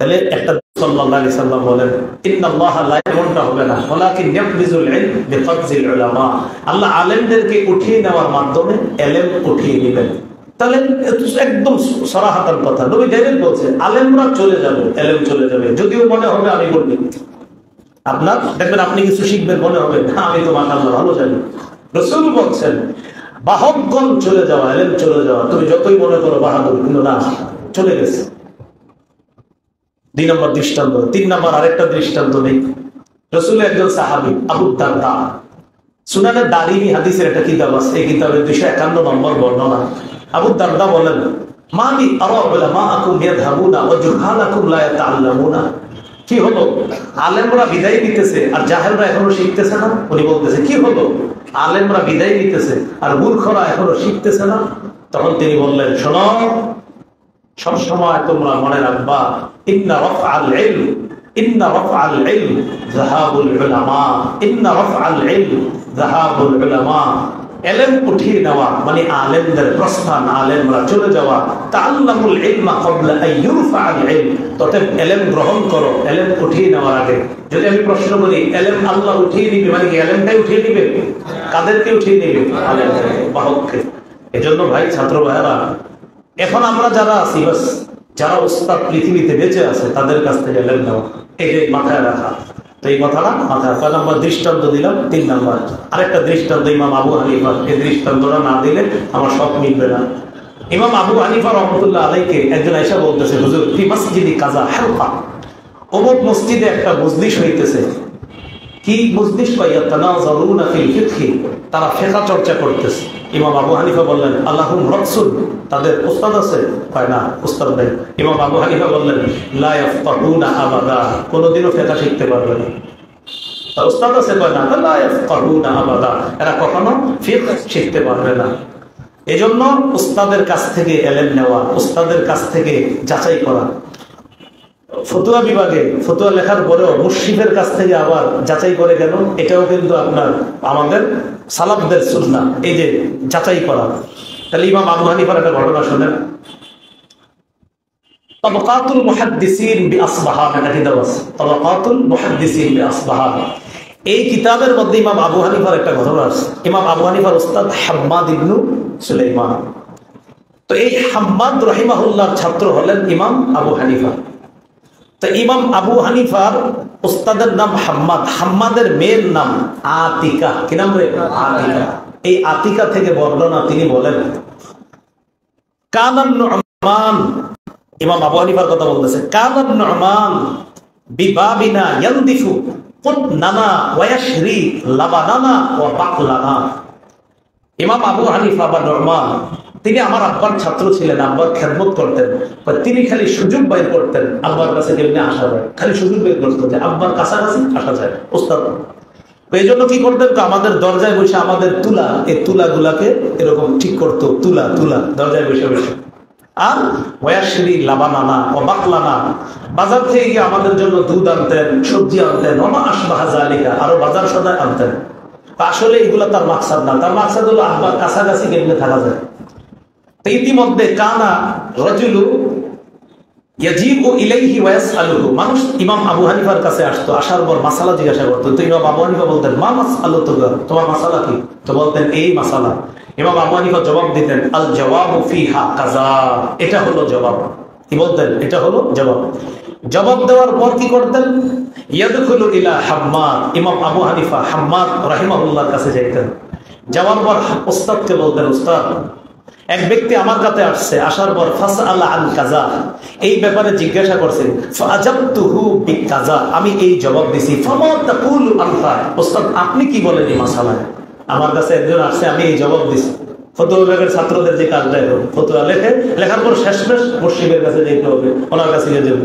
তাহলে একটা সাল্লাল্লাহু আলাইহি সাল্লাম বলেন ইন্নাল্লাহা লা ইয়ামুনটা হবে না, ওয়ালাকিন ইয়াকবিজুল ইলম বিকবজিল উলামা। আল্লাহ আলেমদেরকে উঠিয়ে নেওয়ার মাধ্যমে ইলম উঠিয়ে নেবেন। তাহলে একদম সরাহাতার কথা নবী ডাইরেক্ট বলছেন আলেমরা চলে যাবে, ইলম চলে যাবে। যদিও মনে হবে আমি বলি, আপনার দেখবেন আপনি কিছু শিখবেন মনে হবে না আমি তো মাশাআল্লাহ ভালো জানি। রাসূল বলছেন বাহকগণ চলে যাওয়া, ইলম চলে যাওয়া। তুমি যতই মনে করো বাহাদুর, কিন্তু না, চলে গেছে। 2 নম্বর দৃষ্টান্ত। 3 নম্বর আরেকটা দৃষ্টান্ত নেই। রাসূলের একজন সাহাবী আবু দারদা, সুনানে দারিমি হাদিসের একটা কিতাব আছে, এই কিতাবের 251 নম্বর বর্ণনা। আবু দারদা বলেন মালি আরা উলামাআকুম ইয়াযহাবুনা ওয়া জুহালাকুম লা ইয়াতাআল্লামুনা। কি হলো? আলেমরা বিদায় নিতেছে আর জাহেলরা এখনো শিখতেছে না। উনি বলতেছে কি হলো? আলেমরা বিদায় নিতেছে আর মূর্খরা এখনো শিখতেছে না। তখন তিনি বললেন শোনো, সবসময় তোমরা মনে রাখবা ইন্না রাফআল ইলম, ইন্না রাফআল ইলম যাহাবুল উলামা, ইন্না রাফআল ইলম যাহাবুল উলামা। ইলম উঠিয়ে নেওয়া মানে আলেমদের প্রস্থান, আলেমরা চলে যাওয়া। তাআল্লামুল ইলমা ক্বাবলা আন ইউরফাআল ইলম, তবে ইলম গ্রহণ করো ইলম উঠিয়ে নেওয়ার আগে। যদি আমি প্রশ্ন করি ইলম আল্লাহ উঠিয়ে নিবে মানে কি ইলমটাই উঠিয়ে নিবে? কাদেরকে উঠিয়ে নিবে? আলেমদের বাহককে। এজন্য ভাই ছাত্র ভাইরা, এখন আমরা যারা আছি বাস যারা উস্তাদ পৃথিবীতে বেঁচে আছে তাদের কাছ থেকে ইলম নেওয়া, এই যে মাথায় রাখা। তো এই কথাটা মাথায়, 1 নম্বর দৃষ্টান্ত দিলাম। 3 নম্বর আরেকটা দৃষ্টান্ত ইমাম আবু হানিফা। এই দৃষ্টান্তটা না দিলে আমার সব মিলবে না। ইমাম আবু হানিফা রাহমাতুল্লাহ আলাইহি একজন আয়েশা বলতেছে হুজুর ফি মসজিদি কাজা হালকা, অমুক মসজিদে একটা মজলিস হইতেছে। কি মজলিস? ইয়াতানাযারুনা ফিল ফিকহি, তারা ফিকহ চর্চা করতেছে। ইমাম আবু হানিফা বললেন আল্লাহুম রাসূল, তাদের উস্তাদ আছে? হয় না, উস্তাদ নাই। ইমাম আবু হানিফা বললেন লা ইয়াফকাহুনা আবাদা, কোনদিনও ফিকহ শিখতে পারবে না। তার উস্তাদ আছে? হয় না, লা ইয়াফকাহুনা আবাদা, এরা কখনো ফিকহ শিখতে পারবে না। এজন্য উস্তাদের কাছ থেকে ইলম নেওয়া, উস্তাদের কাছ থেকে যাচাই করা। ফতুয়া বিভাগে ফতুয়া লেখার পরেও মুশরিফের কাছ থেকে আবার যাচাই করে কেন? এটাও কিন্তু আপনার আমাদের সালাফদের সুন্নাহ, এই যে যাচাই করা। তাহলে ইমাম আবু হানিফার একটা ঘটনা শুনেন। তাবাকাতুল মুহাদ্দিসিন বিআসবাহান, একটা কিতাব আছে তাবাকাতুল মুহাদ্দিসিন বিআসবাহান। এই কিতাবের মধ্যে ইমাম আবু হানিফার একটা ঘটনা আছে। ইমাম আবু হানিফার উস্তাদ হাম্মাদ ইবনু সুলাইমান। তো এই হাম্মাদ রাহিমাহুল্লাহর ছাত্র হলেন ইমাম আবু হানিফা। তো ইমাম আবু হানিফার উস্তাদের নাম হাম্মাদ, হাম্মাদের মেয়ের নাম আতিকা। কি নাম রে? আতিকা। এই আতিকা থেকে বর্ণনা, তিনি বলেন কানান নুমান, ইমাম আবু হানিফার কথা বলতেছে, কানান নুমান বিবাবিনা ইয়ানদিফু কুতনানা ওয়া ইয়াশরি লাবানানা ওয়া বাকলানা। ইমাম আবু হানিফা বা নুমান তিনি আমার আব্বার ছাত্র ছিলেন, আব্বার খেদমত করতেন। তিনি খালি সুযোগ বাইর করতেন আব্বার কাছে কেমনি আসা যায়, খালি সুযোগ বের করতে যে আব্বার কাছাকাছি আসা যায় উস্তাদ। এই জন্য কি করতেন? আমাদের দরজায় বসে আমাদের তুলা, এই তুলাগুলাকে এরকম ঠিক করতো, তুলা তুলা দরজায় বসে বসে। আর ওয়াশরি লাবানানা ও বাকলানা, বাজার থেকে গিয়ে আমাদের জন্য দুধ আনতেন, সবজি আনতেন, ওমা আসবাহা যালিকা, আরো বাজার সদায় আনতেন। আসলে এগুলা তার মাকসাদ না, তার মাকসাদ হলো আব্বার কাছাকাছি কেমনে থাকা যায়। ইতিমধ্যে কানা রাজুলু ইয়াজিবু ইলাইহি ওয়া ইয়াসআলুহু, মানুষ ইমাম আবু হানিফার কাছে আসতো, আসার পর মাসালা জিজ্ঞাসা করতো। তো ইমাম আবু হানিফা বলতেন, মা মাসআলুতুকা, তোমার মাসালা কি? তো বলতেন এই মাসালা। ইমাম আবু হানিফা জবাব দিতেন, আল জাওয়াবু ফিহা কাযা, এটা হলো জবাব। কি বলতেন? এটা হলো জবাব। জবাব দেওয়ার পর কি করতেন? ইয়াদখুলু ইলা হাম্মাদ, ইমাম আবু হানিফা হাম্মাদ রাহিমাহুল্লাহর কাছে যাইতেন। যাওয়ার পর ওস্তাদকে বলতেন, ওস্তাদ এক ব্যক্তি আমার কাছে আসছে, আসার পর ফাসআলা আন কাযা, এই ব্যাপারে জিজ্ঞাসা করছে, ফাআজাবতুহু বিকাযা, আমি এই জবাব দিছি। ফামা তাকুলু আনতা, ওস্তাদ আপনি কি বলেন এই মাসালায়? আমার কাছে একজন আসছে, আমি এই জবাব দিছি। ফতোয়া বিভাগের ছাত্রদের যে কাজটা এখন ফতোয়া লেখার পর শেষমেশ মুফতির কাছে যেতে হবে, ওনার কাছে গিয়ে যাবে।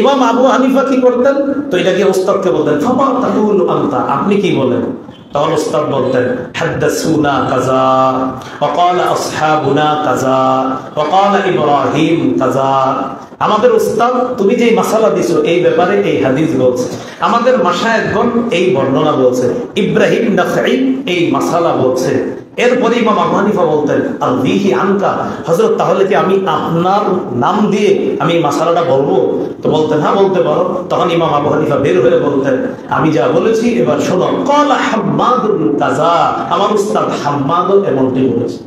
ইমাম আবু হানিফা কি করতেন? তো এটাকে ওস্তাদকে বলতেন, ফামা তাকুলু আনতা, আপনি কি বলেন? তখন উস্তাদ বলতেন, হাদ্দাসুনা কাযা ওয়া ক্বালা আসহাবুনা কাযা ওয়া ক্বালা ইব্রাহিম কাযা। আমাদের উস্তাদ তুমি যে মাসালা দিছো এই ব্যাপারে এই হাদিস বলছে, আমাদের মাশায়েখগণ এই বর্ণনা বলছে, ইব্রাহিম নাখঈ এই মাসালা বলছে। এরপরে ইমাম আবু হানিফা বলতেন, আলবিহি আনকা, হযরত তাহলে কি আমি আপনার নাম দিয়ে আমি মাসালাটা বলবো? তো বলতেন, হ্যাঁ বলতে পারো। তখন ইমাম আবু হানিফা বের হয়ে বলতেন, আমি যা বলেছি এবার শোনো। ক্বালা হাম্মাদুন কাযা, আমার উস্তাদ হাম্মাদও এমনটি বলেছে।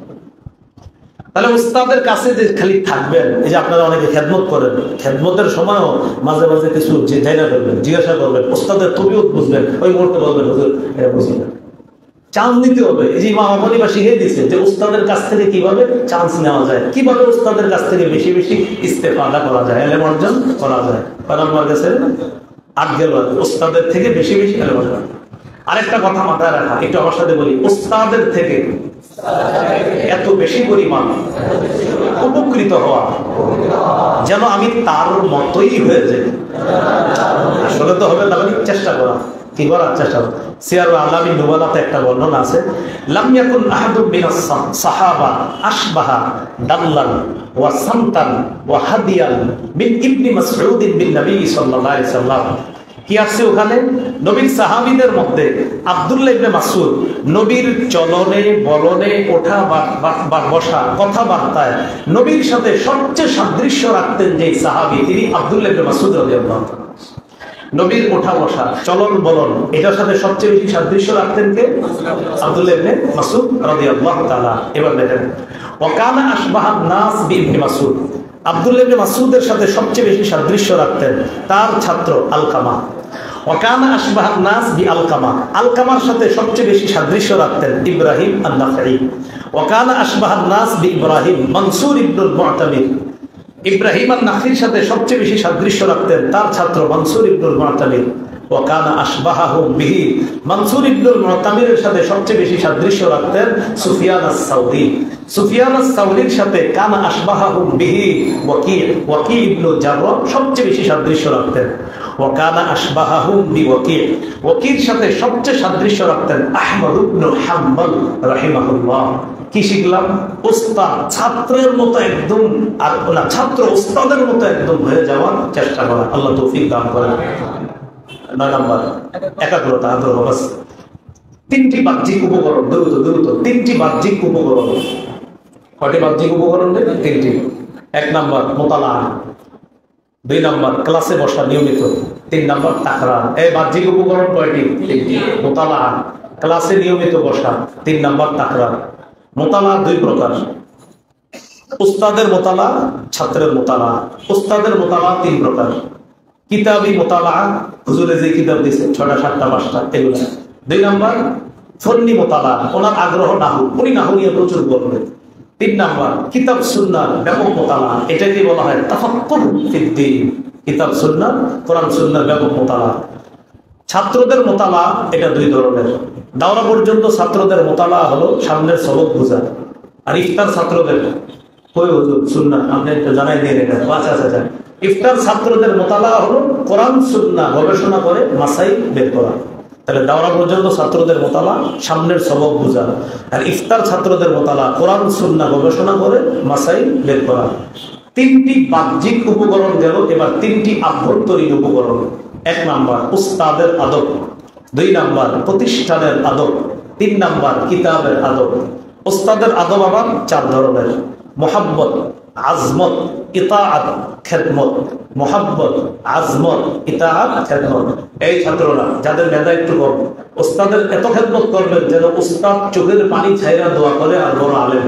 তাহলে উস্তাদের কাছে যে খালি থাকবেন, এই যে আপনারা অনেকে খেদমত করেন, খেদমতের সময়ও মাঝে মাঝে কিছু যে জায়গা করবেন, জিজ্ঞাসা করবেন, উস্তাদের তবিয়ত বুঝবেন, ওই মুহূর্তে বলবেন, হুজুর এটা বুঝি না। চান্স নিতে হবে। এই যে ইমাম আবু হানিফা শিখিয়ে দিচ্ছে যে উস্তাদের কাছ থেকে কিভাবে চান্স নেওয়া যায়, কিভাবে উস্তাদের কাছ থেকে বেশি বেশি ইস্তেফাদা করা যায়, এলেম অর্জন করা যায়। আমার কাছে আট গেল উস্তাদের থেকে বেশি বেশি এলেম অর্জন। আরেকটা কথা মাথায় রাখা, একটু আমার সাথে বলি, উস্তাদের থেকে এত বেশি পরিমাণ উপকৃত হওয়া যেন আমি তার মতোই হয়ে যাই। আসলে তো হবে না, চেষ্টা করা, কি করার চেষ্টা করা। সিয়ার আলামিন নুবালাতে একটা বর্ণনা আছে, লাম ইয়াকুন আহাদুম মিনাস সাহাবা আশবাহা দাল্লান ওয়া সামতান ওয়া হাদিয়ান মিন ইবনে মাসউদ বিন নবী সাল্লাল্লাহু আলাইহি সাল্লাম। কি আছে ওখানে? নবীর সাহাবীদের মধ্যে আব্দুল্লাহ ইবনে মাসউদ নবীর চলনে বলনে, ওঠা বা বসা, কথাবার্তায় নবীর সাথে সবচেয়ে সাদৃশ্য রাখতেন যে সাহাবী, তিনি আব্দুল্লাহ ইবনে মাসউদ রাদিয়াল্লাহু তাআলা। নবীর ওঠা বসা, চলন বলন, এটার সাথে সবচেয়ে বেশি সাদৃশ্য রাখতেন কে? আব্দুল্লাহ ইবনে মাসউদ রাদিয়াল্লাহু তাআলা। এবার দেখেন, ওয়া কানা আশবাহান নাস বিইবনে মাসউদ, আব্দুল্লাহ ইবনে মাসউদের সাথে সবচেয়ে বেশি সাদৃশ্য রাখতেন তার ছাত্র আলকামা। ওয়া কানা আশবাহান নাস বিআলকামা, আলকামার সাথে সবচেয়ে বেশি সাদৃশ্য রাখতেন ইব্রাহিম আন-নাখঈ। ওয়া কানা আশবাহান নাস বিইব্রাহিম মানসুর ইবনুল মুআতামির, ইব্রাহিম আন-নাখঈর সাথে সবচেয়ে বেশি সাদৃশ্য রাখতেন তার ছাত্র মানসুর ইবনুল মুআতামির। ওয়া কানা আশবাহাহুম বিহি, মানসুর ইবনুল মুআতামিরের সাথে সবচেয়ে বেশি সাদৃশ্য রাখতেন সুফিয়ান আস-সাউরি। সুফিয়ান আস-সাউরির সাথে কানা আশবাহাহুম বিহি ওয়াকি ইবনু জাররাহ সবচেয়ে বেশি সাদৃশ্য রাখতেন। ওয়া কানা আশবাহাহুম বিওয়াকি, ওয়াকির সাথে সবচেয়ে সাদৃশ্য রাখতেন আহমদ ইবনু হাম্বল রাহিমাহুল্লাহ। কি শিখলাম? উস্তাদ ছাত্রের মতো একদম, আর না ছাত্র উস্তাদের মতো একদম হয়ে যাওয়ার চেষ্টা করা। আল্লাহ তৌফিক দান করেন। 9 নম্বর একাগ্রতা, আগ্রহ। বাস তিনটি বাহ্যিক উপকরণ, দ্রুত তিনটি বাহ্যিক উপকরণ। কয়টি বাহ্যিক উপকরণ? তিনটি। 1 নম্বর মোতালা, 2 নম্বর ক্লাসে বসা নিয়মিত, 3 নম্বর তাকরার। এই বাহ্যিক উপকরণ কয়টি? তিনটি। মোতালা, ক্লাসে নিয়মিত বসা, 3 নম্বর তাকরার। মোতালা 2 প্রকার, উস্তাদের মোতালা, ছাত্রের মোতালা। উস্তাদের মোতালা 3 প্রকার, কিতাবি মোতালা, হুজুরে যে কিতাব দিয়েছে 6টা 7টা 5টা এগুলো। 2 নম্বর ফন্নি মোতালা, ওনার আগ্রহ নাহু, উনি নাহু নিয়ে প্রচুর বলবেন। 3 নম্বর কিতাব সুন্নাহ ব্যাপক মোতালা, এটাকে বলা হয় তাফাক্কুর ফিদ্দীন। কিতাব সুন্নাহ, কোরআন সুন্নাহর ব্যাপক মোতালা। ছাত্রদের মোতালা এটা 2 ধরনের। দাওরা পর্যন্ত ছাত্রদের মোতালা হলো সামনের সবক বোঝা, আর ইফতার ছাত্রদের কই হুজুর সুন্নাহ আপনি একটু জানাই দিয়ে রেখে। আচ্ছা, ইফতার ছাত্রদের মোতালা হলো কোরআন সুন্নাহ গবেষণা করে মাসাইল বের করা। তাহলে দাওরা পর্যন্ত ছাত্রদের মোতালা সামনের সবক বোঝা, আর ইফতার ছাত্রদের মোতালা কোরআন সুন্নাহ গবেষণা করে মাসাইল বের করা। 3টি বাহ্যিক উপকরণ গেল, এবার 3টি আভ্যন্তরীণ উপকরণ। 1 নম্বর উস্তাদের আদব, 2 নম্বর প্রতিষ্ঠানের আদব, 3 নম্বর কিতাবের আদব। উস্তাদের আদব আবার 4 ধরনের: মোহাব্বত, আজমত, ইতাআত, খেদমত, মোহাব্বত, আজমত, ইতাআত, খেদমত। এই ছাত্ররা যাদের মেধা একটু কম, উস্তাদের এত খেদমত করবেন যেন উস্তাদ চোখের পানি ছাইরা দোয়া করে আর বড় আলেম।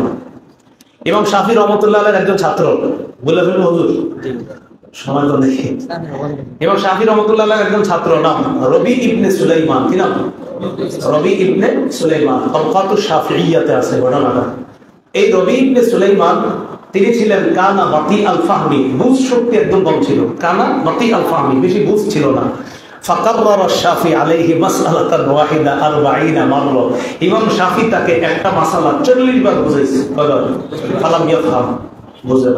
ইমাম শাফি রহমতুল্লাহ আলাইহির একজন ছাত্র, বলে ফেলুন হুজুর সময় তো দেখি। ইমাম শাফি রহমতুল্লাহ আলাইহির একজন ছাত্র নাম রবি ইবনে সুলাইমান। কি নাম? রবি ইবনে সুলাইমান। তাবকাতুশ শাফিইয়াতে আছে ঘটনাটা। এই রবি ইবনে সুলাইমান তিনি ছিলেন কানা বাতি আল ফাহমি, বুঝ শক্তি একদম কম ছিল। কানা বাতি আল ফাহমি, বেশি বুঝ ছিল না। ফাকাররার শাফি আলাইহি মাসআলাতান ওয়াহিদা 40 মাররা। ইমাম শাফি তাকে একটা মাসালা 40 বার বুঝাইছে। ফালাম ইয়াফহাম, বুঝে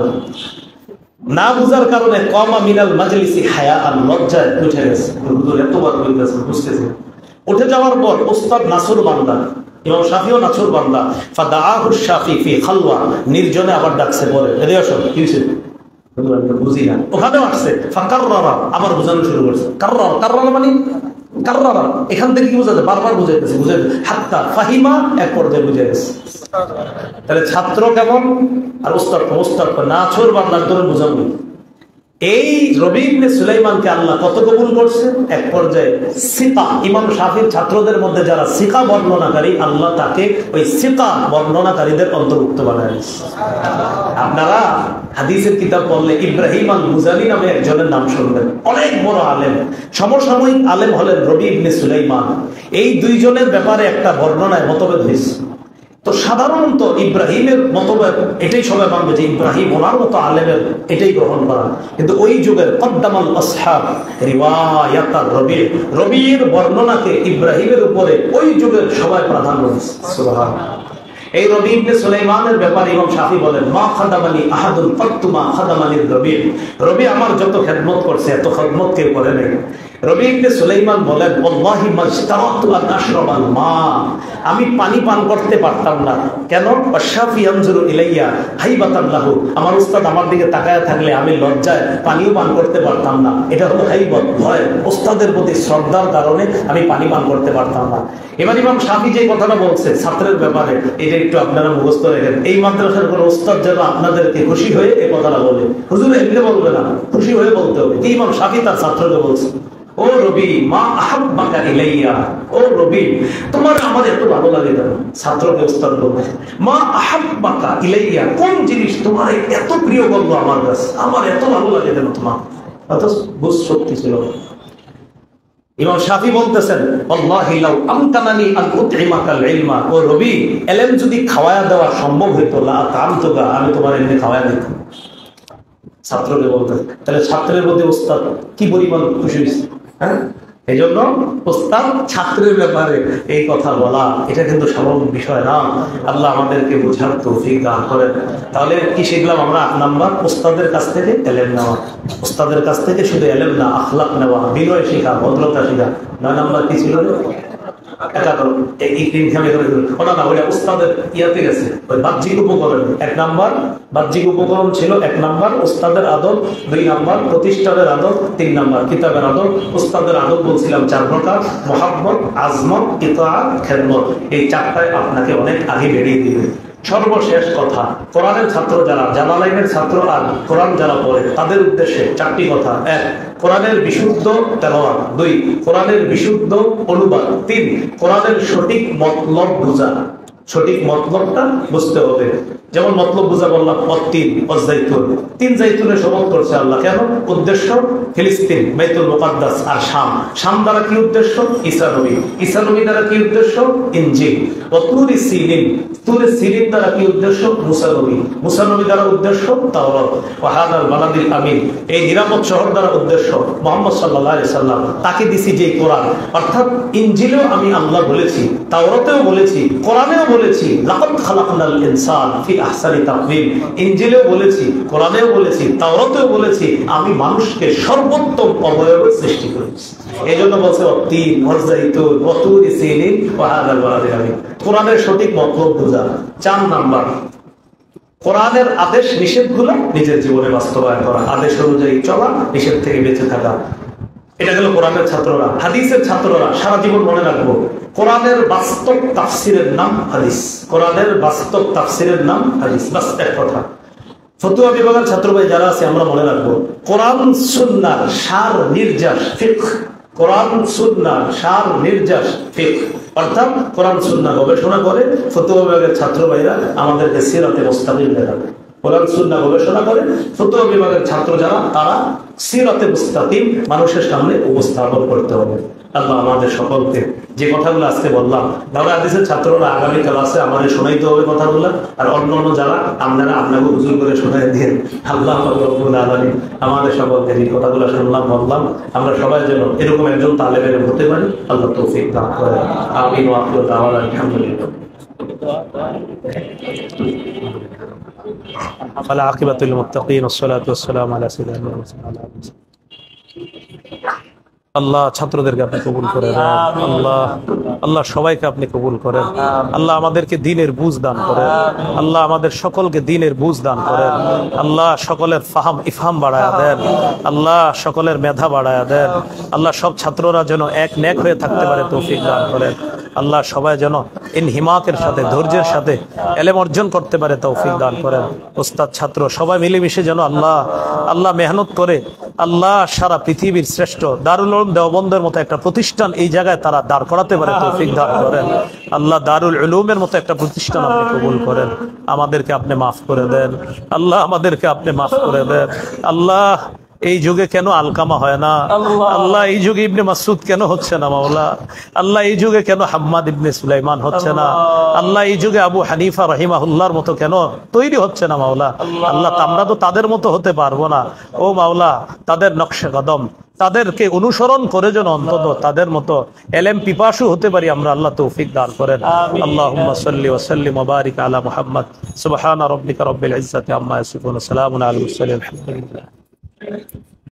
না বুঝার কারণে কমা মিনাল মাজলিসি হায়াআন, লজ্জায় উঠে গেছে। হুজুর এতবার বলতেছে বুঝতেছে। উঠে যাওয়ার পর উস্তাদ নাসুর বান্দা, ইমাম শাফিও নাসুর বান্দা, ফাদাআহু শাফি ফি খালওয়া, নির্জনে আবার ডাকছে, বলে এদিকে আসো। কি হইছে? বুঝি না। ওখানেও আসছে, ফাকাররারা, আবার বোঝানো শুরু করছে। কাররারা মানে কাররারা, এখান থেকে কি বোঝাচ্ছে? বারবার বুঝাইতেছে, বুঝাইতে হাত্তা ফাহিমা, এক পর্যায়ে বুঝে গেছে। তাহলে ছাত্র কেমন আর উস্তাদ নাছর বান্দার ধরে বুঝাবো। এই রবি ইবনে সুলাইমানকে আল্লাহ কত কবুল করছে, এক পর্যায়ে সিকা, ইমাম শাফির ছাত্রদের মধ্যে যারা সিকা বর্ণনাকারী, আল্লাহ তাকে ওই সিকা বর্ণনাকারীদের অন্তর্ভুক্ত বানায়। আপনারা হাদিসের কিতাব পড়লে ইব্রাহিম আল মুজানি নামে একজনের নাম শুনবেন, অনেক বড় আলেম, সমসাময়িক আলেম হলেন রবি ইবনে সুলাইমান। এই দুইজনের ব্যাপারে একটা বর্ণনায় মতভেদ হয়েছে। তো সাধারণত ইব্রাহিমের মতভেদ এটাই সবাই মানবে যে ইব্রাহিম ওনার মতো আলেমের এটাই গ্রহণ করা, কিন্তু ওই যুগের কদ্দামাল আসহাব রিওয়ায়াতার রবি, রবির বর্ণনাকে ইব্রাহিমের উপরে ওই যুগের সবাই প্রাধান্য দিয়েছে। সুবহানাল্লাহ। এই রবি ইবনে সুলাইমানের ব্যাপারে ইমাম শাফি বলেন, মা খাদামানি আহাদুন ফাত্তু মা খাদামানির রবি, রবি আমার যত খেদমত করছে এত খেদমত কেউ করে নাই। রবি ইবনে সুলাইমান বলেন, ওয়াল্লাহি মাশতারাতু আন আশরাবাল মা, আমি পানি পান করতে পারতাম না। কেন? শাফি ইয়ানজুরু ইলাইয়া হাইবাতান লাহু, আমার উস্তাদ আমার দিকে তাকায় থাকলে আমি লজ্জায় পানিও পান করতে পারতাম না। এটা হলো হাইবত, ভয়, উস্তাদের প্রতি শ্রদ্ধার কারণে আমি পানি পান করতে পারতাম না। এবার ইমাম শাফি যে কথাটা বলছে ছাত্রের ব্যাপারে, এটা একটু আপনারা মুখস্থ রেখেন। এই মাদ্রাসার কোন উস্তাদ যেন আপনাদেরকে খুশি হয়ে এই কথাটা বলে, হুজুর এমনি বলবে না, খুশি হয়ে বলতে হবে। কি ইমাম শাফি তার ছাত্রকে বলছে, ও রবি মা আহাব্বাকা ইলাইয়া, ও রবি তোমার আমার এত ভালো লাগে কেন? ছাত্রকে উস্তাদ বলবে, মা আহাব্বাকা ইলাইয়া, কোন জিনিস তোমার এত প্রিয় বলবো আমার কাছে, আমার এত ভালো লাগে কেন তোমার? অথচ বুঝ শক্তি ছিল। ইমাম শাফি বলতেছেন, আল্লাহি লাউ আমকানানি আন উতইমাকাল ইলমা, ও রবি ইলম যদি খাওয়ায়া দেওয়া সম্ভব হইতো, লা তামতুকা, আমি তোমার এমনি খাওয়ায়া দিতাম। ছাত্রকে বলতেন। তাহলে ছাত্রের মধ্যে উস্তাদ কি পরিমাণ খুশি হয়েছে। হ্যাঁ, এই জন্য উস্তাদ ছাত্রের ব্যাপারে এই কথা বলা, এটা কিন্তু স্বাভাবিক বিষয় না। আল্লাহ আমাদেরকে বোঝার তৌফিক দান করেন। তাহলে কি শিখলাম আমরা? 8 নাম্বার, উস্তাদের কাছ থেকে এলেম নেওয়া। উস্তাদের কাছ থেকে শুধু এলেম না, আখলাক নেওয়া, বিনয় শেখা, ভদ্রতা শেখা। 9 নাম্বার কি ছিল? বাহ্যিক উপকরণ। 1 নাম্বার বাহ্যিক উপকরণ ছিল। 1 নাম্বার উস্তাদের আদব, 2 নাম্বার প্রতিষ্ঠানের আদব, 3 নাম্বার কিতাবের আদব। উস্তাদের আদব বলছিলাম 4 প্রকার, মুহাব্বত, আজমত, ইতাআত, খেদমত। এই 4টায় আপনাকে অনেক আগে বেরিয়ে দিবে। সর্বশেষ কথা, কোরআনের ছাত্র যারা, জালালাইনের ছাত্র আর কোরআন যারা পড়ে, তাদের উদ্দেশ্যে 4টি কথা। 1, কোরআনের বিশুদ্ধ তেলাওয়াত। 2, কোরআনের বিশুদ্ধ অনুবাদ। 3, কোরআনের সঠিক মতলব বোঝা। সঠিক মতলবটা বুঝতে হবে। যেমন মতলব বোঝা বললাম, অত্তিন অজাইতুন, 3 জাইতুনের শপথ করছে আল্লাহ। কেন? উদ্দেশ্য ফিলিস্তিন, বাইতুল মুকাদ্দাস আর শাম। শাম দ্বারা কি উদ্দেশ্য? ঈসা নবী। ঈসা নবী দ্বারা কি উদ্দেশ্য? ইনজিল। তুর সিনিন, তুর সিনিন দ্বারা কি উদ্দেশ্য? মুসা নবী। মুসা নবী দ্বারা উদ্দেশ্য তাওরাত। ওয়া হাদাল বালাদিল আমিন, এই নিরাপদ শহর দ্বারা উদ্দেশ্য মুহাম্মদ সাল্লাল্লাহু আলাইহি সাল্লাম। তাকে দিছি যে কোরআন, অর্থাৎ ইনজিলেও আমি আল্লাহ বলেছি, তাওরাতেও বলেছি, কোরআনেও বলেছি, লাকাদ খালাকনাল ইনসান ফি আহসানি তাকওয়িম। ইনজিলেও বলেছি, কোরআনেও বলেছি, তাওরাতেও বলেছি, আমি মানুষকে সর্বোত্তম অবয়বে সৃষ্টি করেছি। এজন্য বলছে অত্তিন ওয়াজাইতুন ওয়া তুরি সিনিন ওয়া হাদাল বালাদিল আমিন। কোরআনের সঠিক মতলব বোঝা। 4 নাম্বার, কোরআনের আদেশ নিষেধগুলো নিজের জীবনে বাস্তবায়ন করা, আদেশ অনুযায়ী চলা, নিষেধ থেকে বেঁচে থাকা। এটা গেল কোরআনের ছাত্ররা। হাদিসের ছাত্ররা সারা জীবন মনে রাখবো, কোরআনের বাস্তব তাফসিরের নাম হাদিস। কোরআনের বাস্তব তাফসিরের নাম হাদিস। বাস এক কথা। ফতুয়া বিভাগের ছাত্র ভাই যারা আছে আমরা মনে রাখবো, কোরআন সুন্নাহর সার নির্যাস ফিকহ, কোরআন সুন্নাহর সার নির্যাস ফিকহ, অর্থাৎ কোরআন সুন্নাহ গবেষণা করে ফতুয়া বিভাগের ছাত্র ভাইরা আমাদেরকে সিরাতে মুস্তাকিম দেখাবে। কোরআন সুন্নাহ গবেষণা করে ফতুয়া বিভাগের ছাত্র যারা, তারা সিরাতে মুস্তাকিম মানুষের সামনে উপস্থাপন করতে হবে। আল্লাহ আমাদের সকলকে যে কথাগুলো আজকে বললাম, দাওরাত হাদিসের ছাত্ররা আগামী ক্লাসে আমাদের শোনাইতে হবে কথাগুলো, আর অন্য অন্য যারা আপনারা আপনাকে হুজুর করে শোনাই দিন। আল্লাহ রব্বুল আলামিন আমাদের সকলকে যে কথাগুলো শুনলাম বললাম, আমরা সবাই যেন এরকম একজন তালেবের হতে পারি। আল্লাহ তৌফিক দান করেন। আমিন ওয়া আখিরু দাওয়ানা আলহামদুলিল্লাহ। والعاقبة للمتقين والصلاة والسلام على سيدنا محمد। আল্লাহ ছাত্রদেরকে আপনি কবুল করেন। আল্লাহ আল্লাহ সবাইকে আপনি কবুল করেন। আল্লাহ আমাদেরকে দ্বীনের বুঝ দান করেন। আল্লাহ আমাদের সকলকে দ্বীনের বুঝ দান করেন। আল্লাহ সকলের ফাহাম ইফহাম বাড়ায়া দেন। আল্লাহ সকলের মেধা বাড়ায়া দেন। আল্লাহ সব ছাত্ররা যেন এক নেক হয়ে থাকতে পারে তৌফিক দান করেন। আল্লাহ সবাই যেন হিমাকের সাথে ধৈর্যের সাথে এলেম অর্জন করতে পারে তৌফিক দান করেন। ওস্তাদ ছাত্র সবাই মিলেমিশে যেন আল্লাহ আল্লাহ মেহনত করে আল্লাহ সারা পৃথিবীর শ্রেষ্ঠ দারুল উলুম দেওবন্দের মতো একটা প্রতিষ্ঠান এই জায়গায় তারা দাঁড় করাতে পারে তৌফিক দান করেন। আল্লাহ দারুল উলুমের মতো একটা প্রতিষ্ঠান আপনি কবুল করেন। আমাদেরকে আপনি মাফ করে দেন। আল্লাহ আমাদেরকে আপনি মাফ করে দেন। আল্লাহ এই যুগে কেন আলকামা হয় না? আল্লাহ এই যুগে ইবনে মাসউদ কেন হচ্ছে না মাওলা? আল্লাহ এই যুগে কেন হাম্মাদ ইবনে সুলাইমান হচ্ছে না? আল্লাহ এই যুগে আবু হানিফা রাহিমাহুল্লাহর মতো কেন তৈরি হচ্ছে না মাওলা? আল্লাহ আমরা তো তাদের মতো হতে পারবো না। ও মাওলা, তাদের নকশে কদম, তাদেরকে অনুসরণ করে যেন অন্তত তাদের মতো এলেম পিপাসু হতে পারি আমরা। আল্লাহ তৌফিক দান করেন। আল্লাহুম্মা সাল্লি ওয়া সাল্লিম ওয়া বারিক আলা মুহাম্মদ। সুবহানা রাব্বিকা রাব্বিল ইজ্জাতি আম্মা ইয়াসিফুন, সালামুন আলাল মুরসালিন, আলহামদুলিল্লাহ।